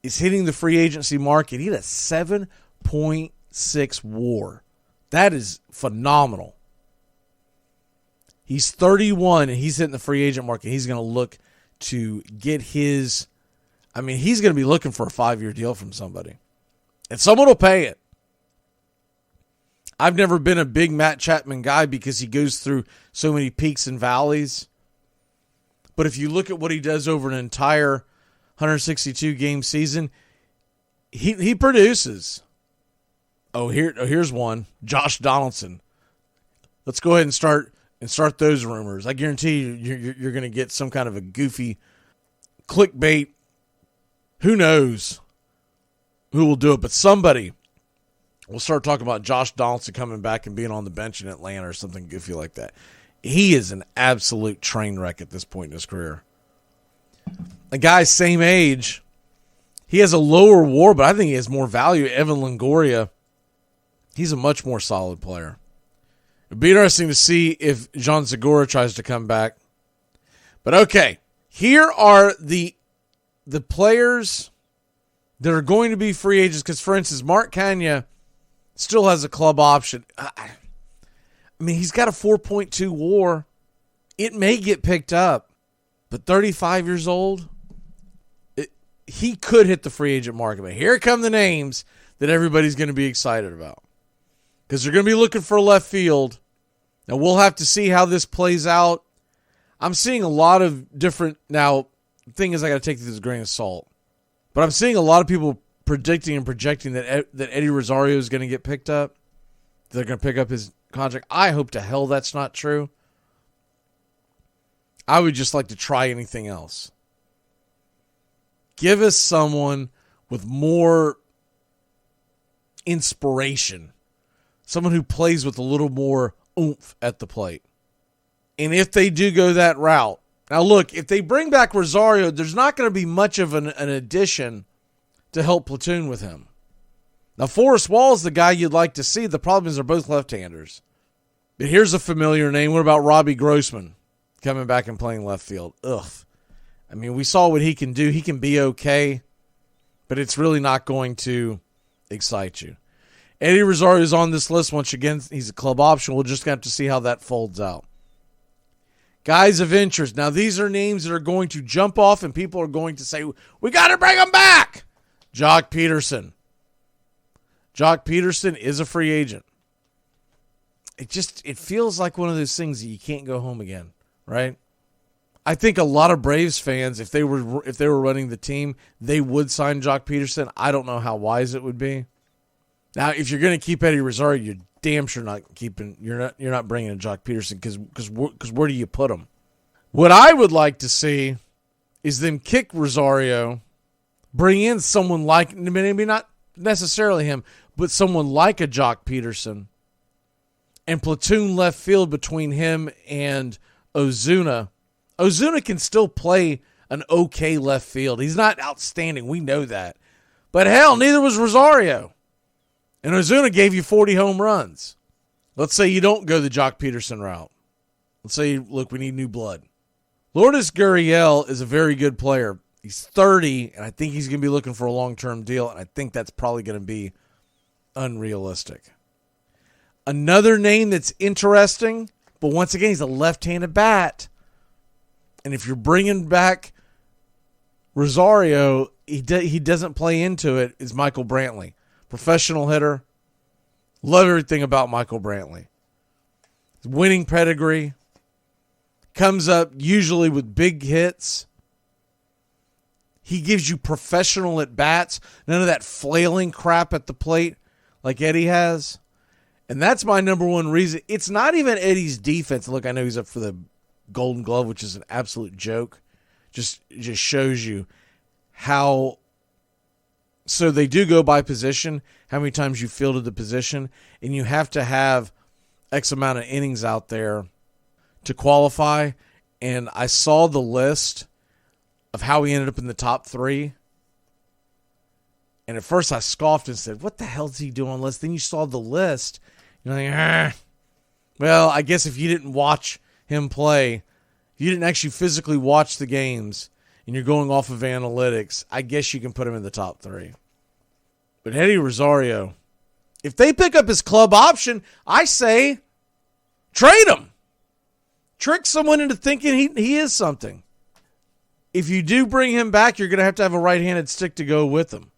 is hitting the free agency market. He had a 7.6 WAR. That is phenomenal. He's 31, and he's hitting the free agent market. He's going to look to get his... he's going to be looking for a 5-year deal from somebody. And someone will pay it. I've never been a big Matt Chapman guy because he goes through so many peaks and valleys. But if you look at what he does over an entire 162-game season, he produces. Here's one. Josh Donaldson. Let's go ahead and start those rumors. I guarantee you're going to get some kind of a goofy clickbait. Who knows who will do it, but somebody will start talking about Josh Donaldson coming back and being on the bench in Atlanta or something goofy like that. He is an absolute train wreck at this point in his career. A guy same age, he has a lower WAR, but I think he has more value. Evan Longoria, he's a much more solid player. It'd be interesting to see if Jean Segura tries to come back. But okay, here are the players that are going to be free agents. Because, for instance, Mark Kanya still has a club option. I mean, he's got a 4.2 WAR. It may get picked up, but 35 years old, he could hit the free agent market. But here come the names that everybody's going to be excited about, because they're going to be looking for left field. Now, we'll have to see how this plays out. I'm seeing a lot of different... Now, the thing is, I got to take this with a grain of salt. But I'm seeing a lot of people predicting and projecting that Eddie Rosario is going to get picked up. They're going to pick up his contract. I hope to hell that's not true. I would just like to try anything else. Give us someone with more inspiration. Someone who plays with a little more oomph at the plate. And if they do go that route, now look, if they bring back Rosario, there's not going to be much of an addition to help platoon with him. Now, Forrest Wall's the guy you'd like to see. The problem is they're both left-handers. But here's a familiar name. What about Robbie Grossman coming back and playing left field? Ugh. I mean, we saw what he can do. He can be okay, but it's really not going to excite you. Eddie Rosario is on this list once again. He's a club option. We'll just have to see how that folds out. Guys of interest. Now, these are names that are going to jump off, and people are going to say, we got to bring them back. Jock Peterson. Jock Peterson is a free agent. It feels like one of those things that you can't go home again, right? I think a lot of Braves fans, if they were running the team, they would sign Jock Peterson. I don't know how wise it would be. Now, if you're going to keep Eddie Rosario, you're damn sure not keeping. You're not bringing in Jock Peterson, because where do you put him? What I would like to see is them kick Rosario, bring in someone like, maybe not necessarily him, but someone like a Jock Peterson, and platoon left field between him and Ozuna. Ozuna can still play an okay left field. He's not outstanding. We know that. But hell, neither was Rosario. And Ozuna gave you 40 home runs. Let's say you don't go the Jock Peterson route. Let's say, look, we need new blood. Lourdes Gurriel is a very good player. He's 30, and I think he's going to be looking for a long-term deal, and I think that's probably going to be unrealistic. Another name that's interesting, but once again, he's a left-handed bat. And if you're bringing back Rosario, he doesn't play into it, is Michael Brantley. Professional hitter. Love everything about Michael Brantley. Winning pedigree. Comes up usually with big hits. He gives you professional at-bats. None of that flailing crap at the plate like Eddie has. And that's my number one reason. It's not even Eddie's defense. Look, I know he's up for the Golden Glove, which is an absolute joke. Just shows you how... So they do go by position, how many times you fielded the position, and you have to have X amount of innings out there to qualify. And I saw the list of how he ended up in the top 3. And at first I scoffed and said, what the hell is he doing on the list? Then you saw the list. You're like, well, I guess if you didn't watch him play, if you didn't actually physically watch the games, and you're going off of analytics, I guess you can put him in the top 3. But Eddie Rosario, if they pick up his club option, I say trade him. Trick someone into thinking he is something. If you do bring him back, you're going to have a right-handed stick to go with him.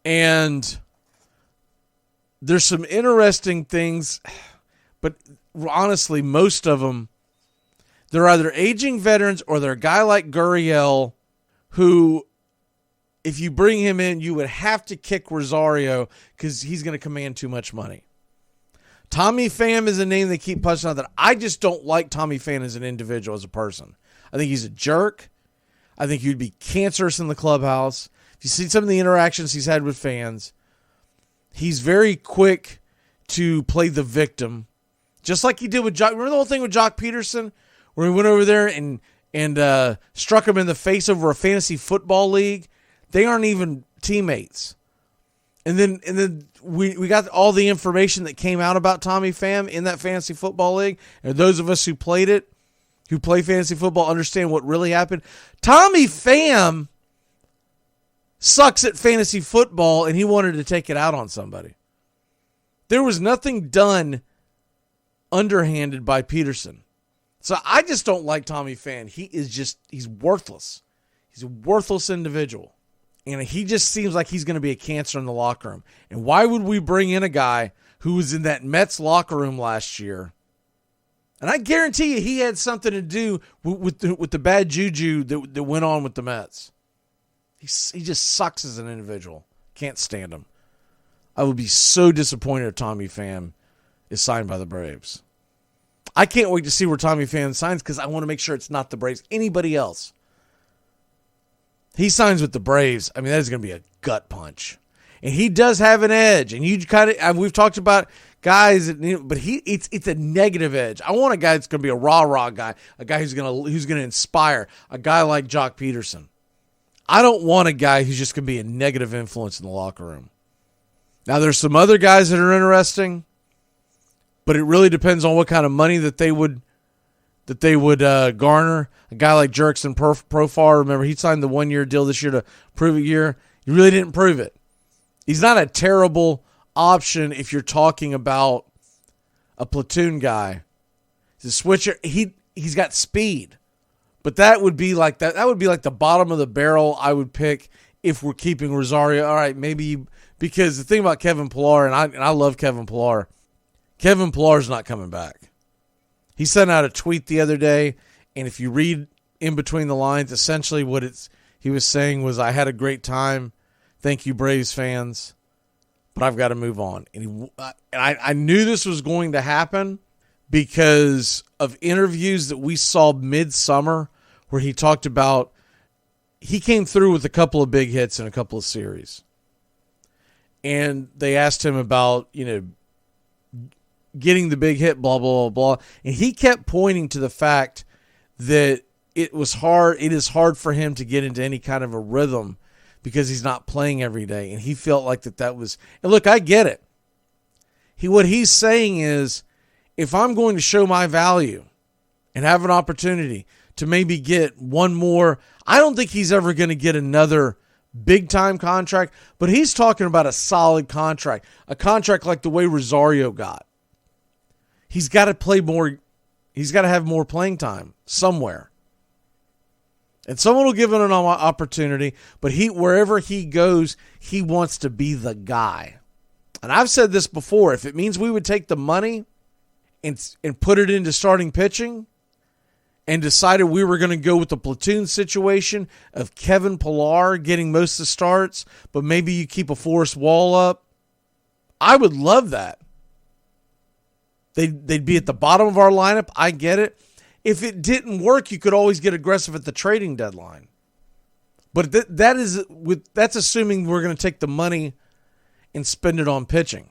And there's some interesting things, but honestly, most of them, they're either aging veterans or they're a guy like Gurriel who, if you bring him in, you would have to kick Rosario because he's going to command too much money. Tommy Pham is a name they keep punching out that I just don't like Tommy Pham as an individual, as a person. I think he's a jerk. I think he'd be cancerous in the clubhouse. If you see some of the interactions he's had with fans, he's very quick to play the victim, just like he did with Jock. Remember the whole thing with Jock Peterson, where he went over there and struck him in the face over a fantasy football league? They aren't even teammates. And then we got all the information that came out about Tommy Pham in that fantasy football league. And those of us who played it, who play fantasy football, understand what really happened. Tommy Pham sucks at fantasy football and he wanted to take it out on somebody. There was nothing done underhanded by Peterson. So I just don't like Tommy Pham. He's worthless. He's a worthless individual. And he just seems like he's going to be a cancer in the locker room. And why would we bring in a guy who was in that Mets locker room last year? And I guarantee you he had something to do with the bad juju that went on with the Mets. He just sucks as an individual. Can't stand him. I would be so disappointed if Tommy Pham is signed by the Braves. I can't wait to see where Tommy Pham signs because I want to make sure it's not the Braves. Anybody else. He signs with the Braves. I mean, that is going to be a gut punch. And he does have an edge. And you kind of, we've talked about guys, but it's a negative edge. I want a guy that's going to be a rah-rah guy, a guy who's going to inspire, a guy like Jock Peterson. I don't want a guy who's just going to be a negative influence in the locker room. Now, there's some other guys that are interesting, but it really depends on what kind of money that they would garner. A guy like Jurickson Profar, remember, he signed the 1-year deal this year to prove a year. He really didn't prove it. He's not a terrible option if you're talking about a platoon guy. He's a switcher. He's got speed. But that would be like that. That would be like the bottom of the barrel I would pick if we're keeping Rosario. All right, maybe because the thing about Kevin Pillar, and I love Kevin Pillar. Kevin Pillar's not coming back. He sent out a tweet the other day, and if you read in between the lines, essentially what he was saying was, "I had a great time. Thank you, Braves fans, but I've got to move on." And I knew this was going to happen because of interviews that we saw midsummer where he talked about he came through with a couple of big hits in a couple of series. And they asked him about, getting the big hit, blah, blah, blah, blah. And he kept pointing to the fact that it is hard for him to get into any kind of a rhythm because he's not playing every day. And he felt like that was, and look, I get it. What he's saying is, if I'm going to show my value and have an opportunity to maybe get one more, I don't think he's ever going to get another big-time contract, but he's talking about a solid contract, a contract like the way Rosario got. He's got to play more. He's got to have more playing time somewhere. And someone will give him an opportunity, but wherever he goes, he wants to be the guy. And I've said this before, if it means we would take the money and put it into starting pitching and decided we were going to go with the platoon situation of Kevin Pillar getting most of the starts, but maybe you keep a Forrest Wall up, I would love that. They'd be at the bottom of our lineup. I get it. If it didn't work, you could always get aggressive at the trading deadline. But that's assuming we're going to take the money and spend it on pitching.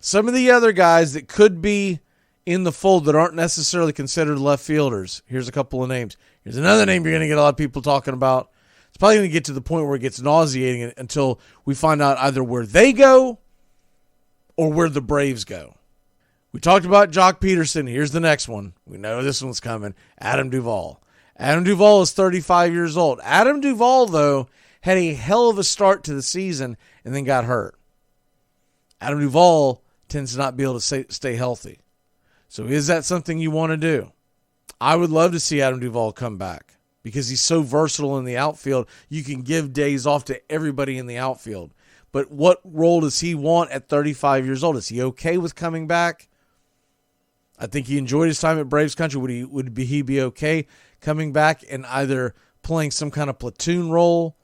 Some of the other guys that could be in the fold that aren't necessarily considered left fielders. Here's a couple of names. Here's another name you're going to get a lot of people talking about. It's probably going to get to the point where it gets nauseating until we find out either where they go or where the Braves go. We talked about Jock Peterson. Here's the next one. We know this one's coming. Adam Duvall. Adam Duvall is 35 years old. Adam Duvall, though, had a hell of a start to the season and then got hurt. Adam Duvall tends to not be able to stay healthy. So is that something you want to do? I would love to see Adam Duvall come back because he's so versatile in the outfield. You can give days off to everybody in the outfield. But what role does he want at 35 years old? Is he okay with coming back? I think he enjoyed his time at Braves Country. Would he be okay coming back and either playing some kind of platoon role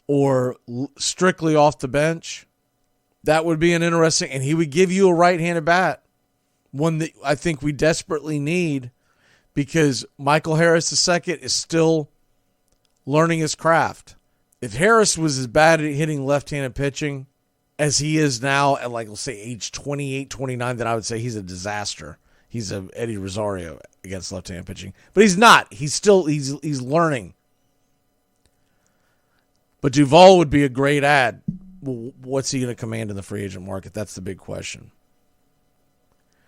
or strictly off the bench? That would be an interesting, and he would give you a right-handed bat, one that I think we desperately need because Michael Harris II is still learning his craft. If Harris was as bad at hitting left-handed pitching as he is now at, like, let's say age 28, 29, then I would say he's a disaster. He's a Eddie Rosario against left-handed pitching. But he's not. He's learning. But Duvall would be a great ad. Well, what's he going to command in the free agent market? That's the big question.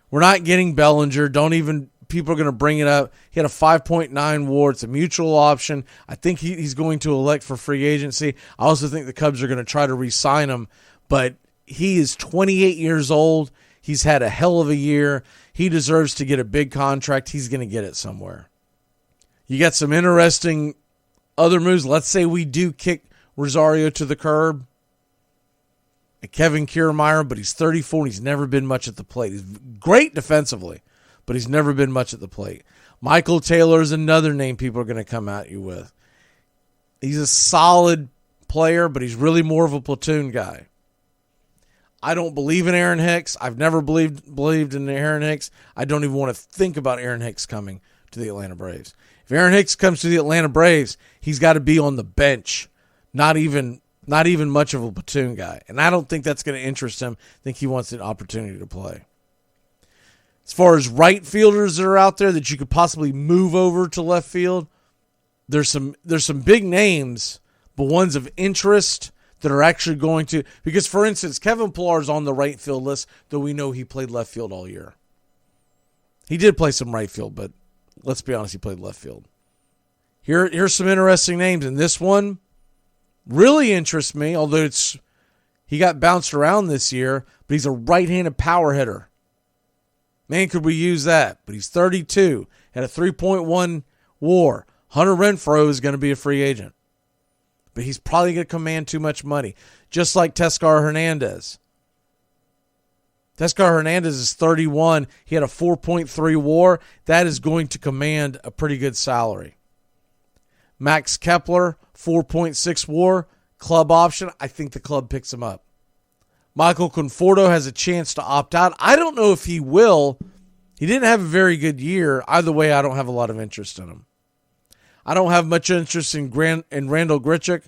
We're not getting Bellinger. Don't even people are going to bring it up. He had a 5.9 WAR. It's a mutual option. I think he's going to elect for free agency. I also think the Cubs are going to try to re-sign him, but he is 28 years old. He's had a hell of a year. He deserves to get a big contract. He's going to get it somewhere. You got some interesting other moves. Let's say we do kick Rosario to the curb. Kevin Kiermaier, but he's 34 and he's never been much at the plate. He's great defensively, but he's never been much at the plate. Michael Taylor is another name people are going to come at you with. He's a solid player, but he's really more of a platoon guy. I don't believe in Aaron Hicks. I've never believed in Aaron Hicks. I don't even want to think about Aaron Hicks coming to the Atlanta Braves. If Aaron Hicks comes to the Atlanta Braves, he's got to be on the bench, not even much of a platoon guy. And I don't think that's going to interest him. I think he wants an opportunity to play. As far as right fielders that are out there that you could possibly move over to left field, there's some big names, but ones of interest that are actually going to, because for instance, Kevin Pillar is on the right field list, though we know he played left field all year. He did play some right field, but let's be honest, he played left field. Here's some interesting names, and this one really interests me, although he got bounced around this year, but he's a right-handed power hitter. Man, could we use that? But he's 32, had a 3.1 WAR. Hunter Renfroe is going to be a free agent. But he's probably going to command too much money, just like Teoscar Hernandez. Teoscar Hernandez is 31. He had a 4.3 WAR. That is going to command a pretty good salary. Max Kepler, 4.6 WAR, club option. I think the club picks him up. Michael Conforto has a chance to opt out. I don't know if he will. He didn't have a very good year. Either way, I don't have a lot of interest in him. I don't have much interest in Randall Grichuk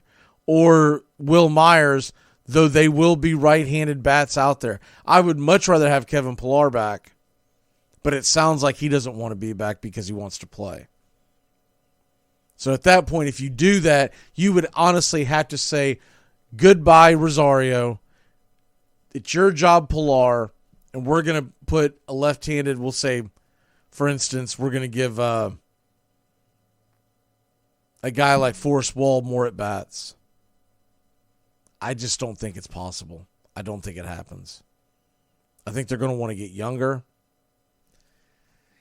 or Will Myers, though they will be right-handed bats out there. I would much rather have Kevin Pillar back, but it sounds like he doesn't want to be back because he wants to play. So at that point, if you do that, you would honestly have to say, goodbye, Rosario. It's your job, Pillar, and we're going to put a left-handed, we'll say, for instance, we're going to give a guy like Forrest Wall more at-bats. I just don't think it's possible. I don't think it happens. I think they're going to want to get younger.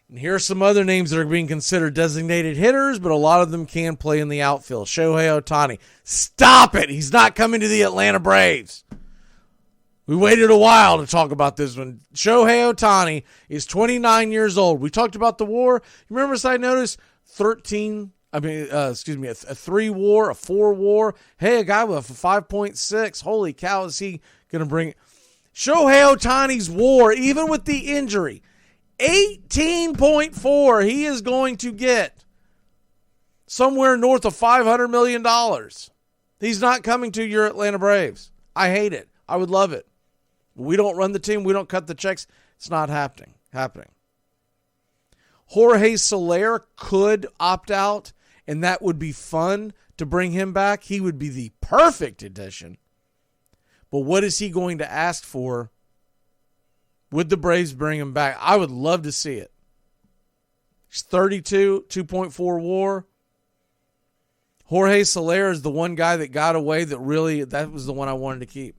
And here are some other names that are being considered designated hitters, but a lot of them can play in the outfield. Shohei Ohtani. Stop it! He's not coming to the Atlanta Braves. We waited a while to talk about this one. Shohei Ohtani is 29 years old. We talked about the WAR. You remember, as I noticed, a 3 WAR, a 4 WAR. Hey, a guy with a 5.6. Holy cow, is he going to bring it? Shohei Ohtani's WAR, even with the injury, 18.4. He is going to get somewhere north of $500 million. He's not coming to your Atlanta Braves. I hate it. I would love it. We don't run the team. We don't cut the checks. It's not happening. Jorge Soler could opt out, and that would be fun to bring him back. He would be the perfect addition. But what is he going to ask for? Would the Braves bring him back? I would love to see it. He's 32, 2.4 WAR. Jorge Soler is the one guy that got away that was the one I wanted to keep.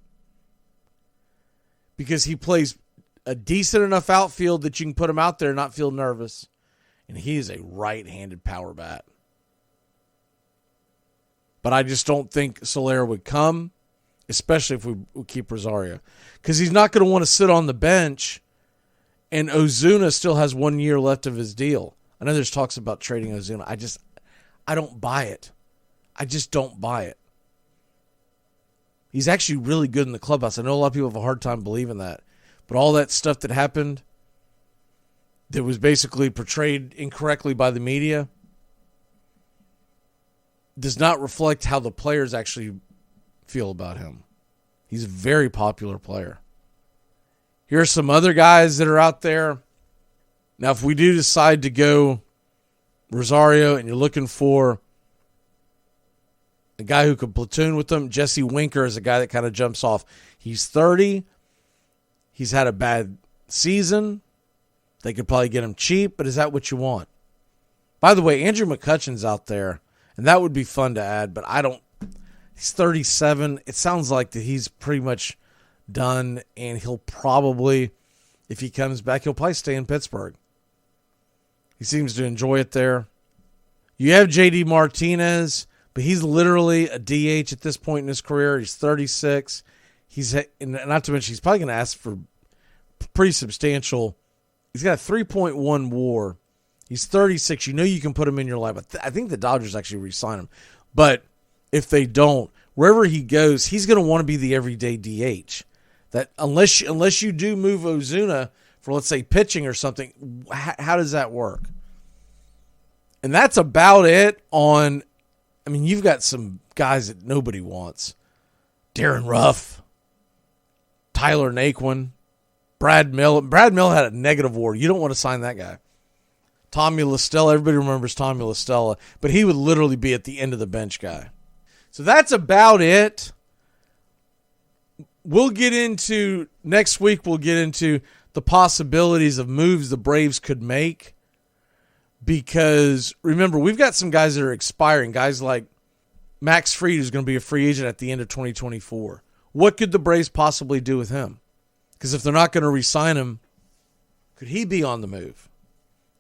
Because he plays a decent enough outfield that you can put him out there and not feel nervous. And he is a right-handed power bat. But I just don't think Soler would come, especially if we keep Rosario. Because he's not going to want to sit on the bench, and Ozuna still has 1 year left of his deal. I know there's talks about trading Ozuna. I don't buy it. I just don't buy it. He's actually really good in the clubhouse. I know a lot of people have a hard time believing that. But all that stuff that happened that was basically portrayed incorrectly by the media does not reflect how the players actually feel about him. He's a very popular player. Here are some other guys that are out there. Now, if we do decide to go Rosario and you're looking for a guy who could platoon with them, Jesse Winker is a guy that kind of jumps off. He's 30. He's had a bad season. They could probably get him cheap, but is that what you want? By the way, Andrew McCutcheon's out there, and that would be fun to add, but I don't. He's 37. It sounds like that he's pretty much done, and he'll probably, if he comes back, he'll probably stay in Pittsburgh. He seems to enjoy it there. You have J.D. Martinez, but he's literally a DH at this point in his career. He's 36. And not to mention, he's probably going to ask for pretty substantial. He's got a 3.1 WAR. He's 36. You know you can put him in your lineup. I think the Dodgers actually re-sign him. But if they don't, wherever he goes, he's going to want to be the everyday DH. That unless you do move Ozuna for, let's say, pitching or something, how does that work? And that's about it on. I mean, you've got some guys that nobody wants. Darren Ruff, Tyler Naquin, Brad Mill. Brad Mill had a negative WAR. You don't want to sign that guy. Tommy La Stella. Everybody remembers Tommy La Stella, but he would literally be at the end of the bench guy. So that's about it. We'll get into next week. We'll get into the possibilities of moves the Braves could make. Because, remember, we've got some guys that are expiring. Guys like Max Fried, who's going to be a free agent at the end of 2024. What could the Braves possibly do with him? Because if they're not going to re-sign him, could he be on the move?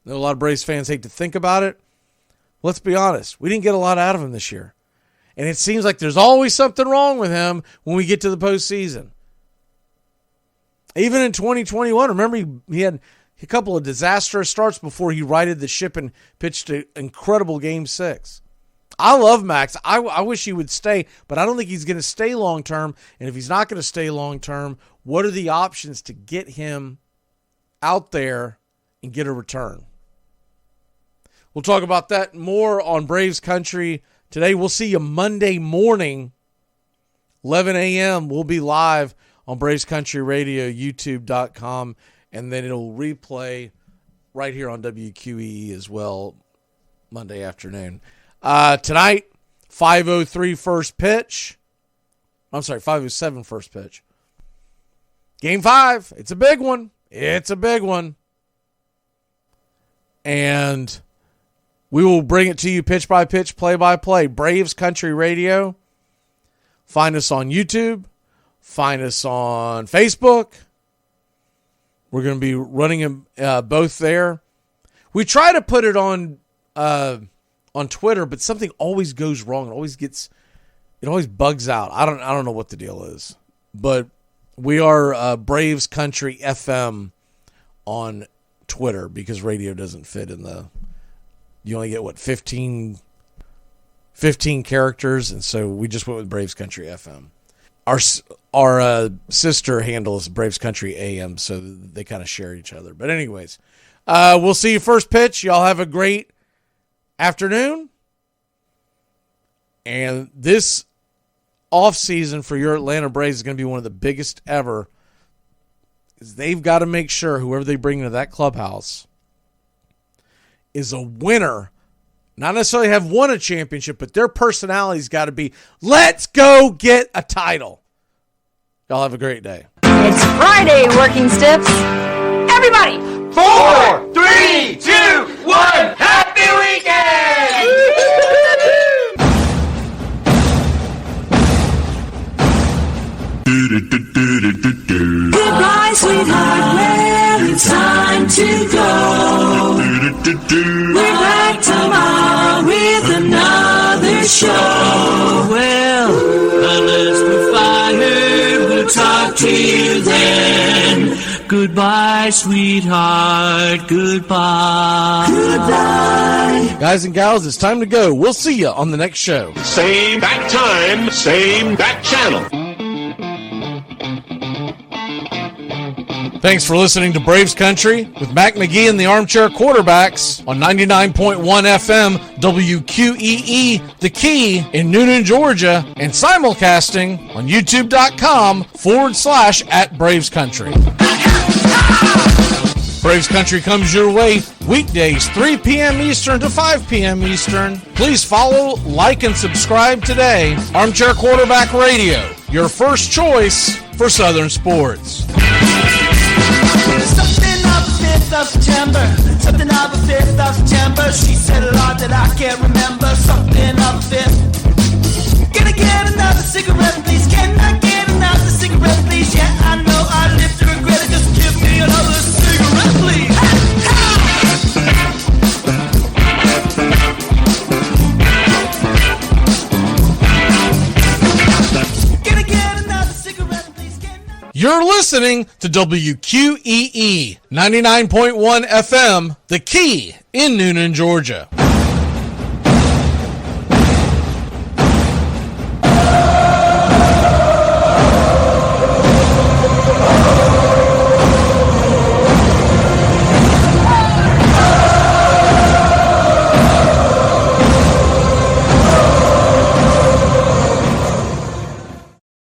I know a lot of Braves fans hate to think about it. Let's be honest. We didn't get a lot out of him this year. And it seems like there's always something wrong with him when we get to the postseason. Even in 2021, remember he had a couple of disastrous starts before he righted the ship and pitched an incredible Game 6. I love Max. I wish he would stay, but I don't think he's going to stay long-term. And if he's not going to stay long-term, what are the options to get him out there and get a return? We'll talk about that more on Braves Country today. We'll see you Monday morning, 11 a.m. We'll be live on Braves Country Radio, YouTube.com. And then it'll replay right here on WQEE as well, Monday afternoon. Tonight, 5:03 first pitch. I'm sorry, 5:07 first pitch. Game 5. It's a big one. It's a big one. And we will bring it to you pitch by pitch, play by play. Braves Country Radio. Find us on YouTube. Find us on Facebook. We're going to be running them both there. We try to put it on Twitter, but something always goes wrong. It always bugs out. I don't know what the deal is, but we are Braves Country FM on Twitter because radio doesn't fit in the. You only get 15 characters, and so we just went with Braves Country FM. Our sister handle is Braves Country AM, so they kind of share each other. But anyways, we'll see you first pitch. Y'all have a great afternoon. And this offseason for your Atlanta Braves is going to be one of the biggest ever. They've got to make sure whoever they bring into that clubhouse is a winner. Not necessarily have won a championship, but their personality's got to be, let's go get a title. Y'all have a great day. It's Friday, working stiffs. Everybody! 4, 3, 2, 1, happy weekend! Goodbye, sweetheart, well, it's time to go. We're back tomorrow with another show. Well, unless we're fired, we'll talk to you then. Goodbye, sweetheart, goodbye. Goodbye. Guys and gals, it's time to go. We'll see you on the next show. Same bat time, same bat channel. Thanks for listening to Braves Country with Mac McGee and the Armchair Quarterbacks on 99.1 FM WQEE, The Key in Noonan, Georgia, and simulcasting on youtube.com/@Braves Country. Braves Country comes your way weekdays, 3 p.m. Eastern to 5 p.m. Eastern. Please follow, like, and subscribe today. Armchair Quarterback Radio, your first choice for Southern sports. Something up 5th of September, something of a 5th of September. She said a lot that I can't remember, something of a 5th. Can I get another cigarette, please? Can I get another cigarette, please? Yeah, I know I live to regret it. Just give me another cigarette, please. Can I get another cigarette, please? You're listening to WQEE 99.1 FM, The Key in Noonan, Georgia.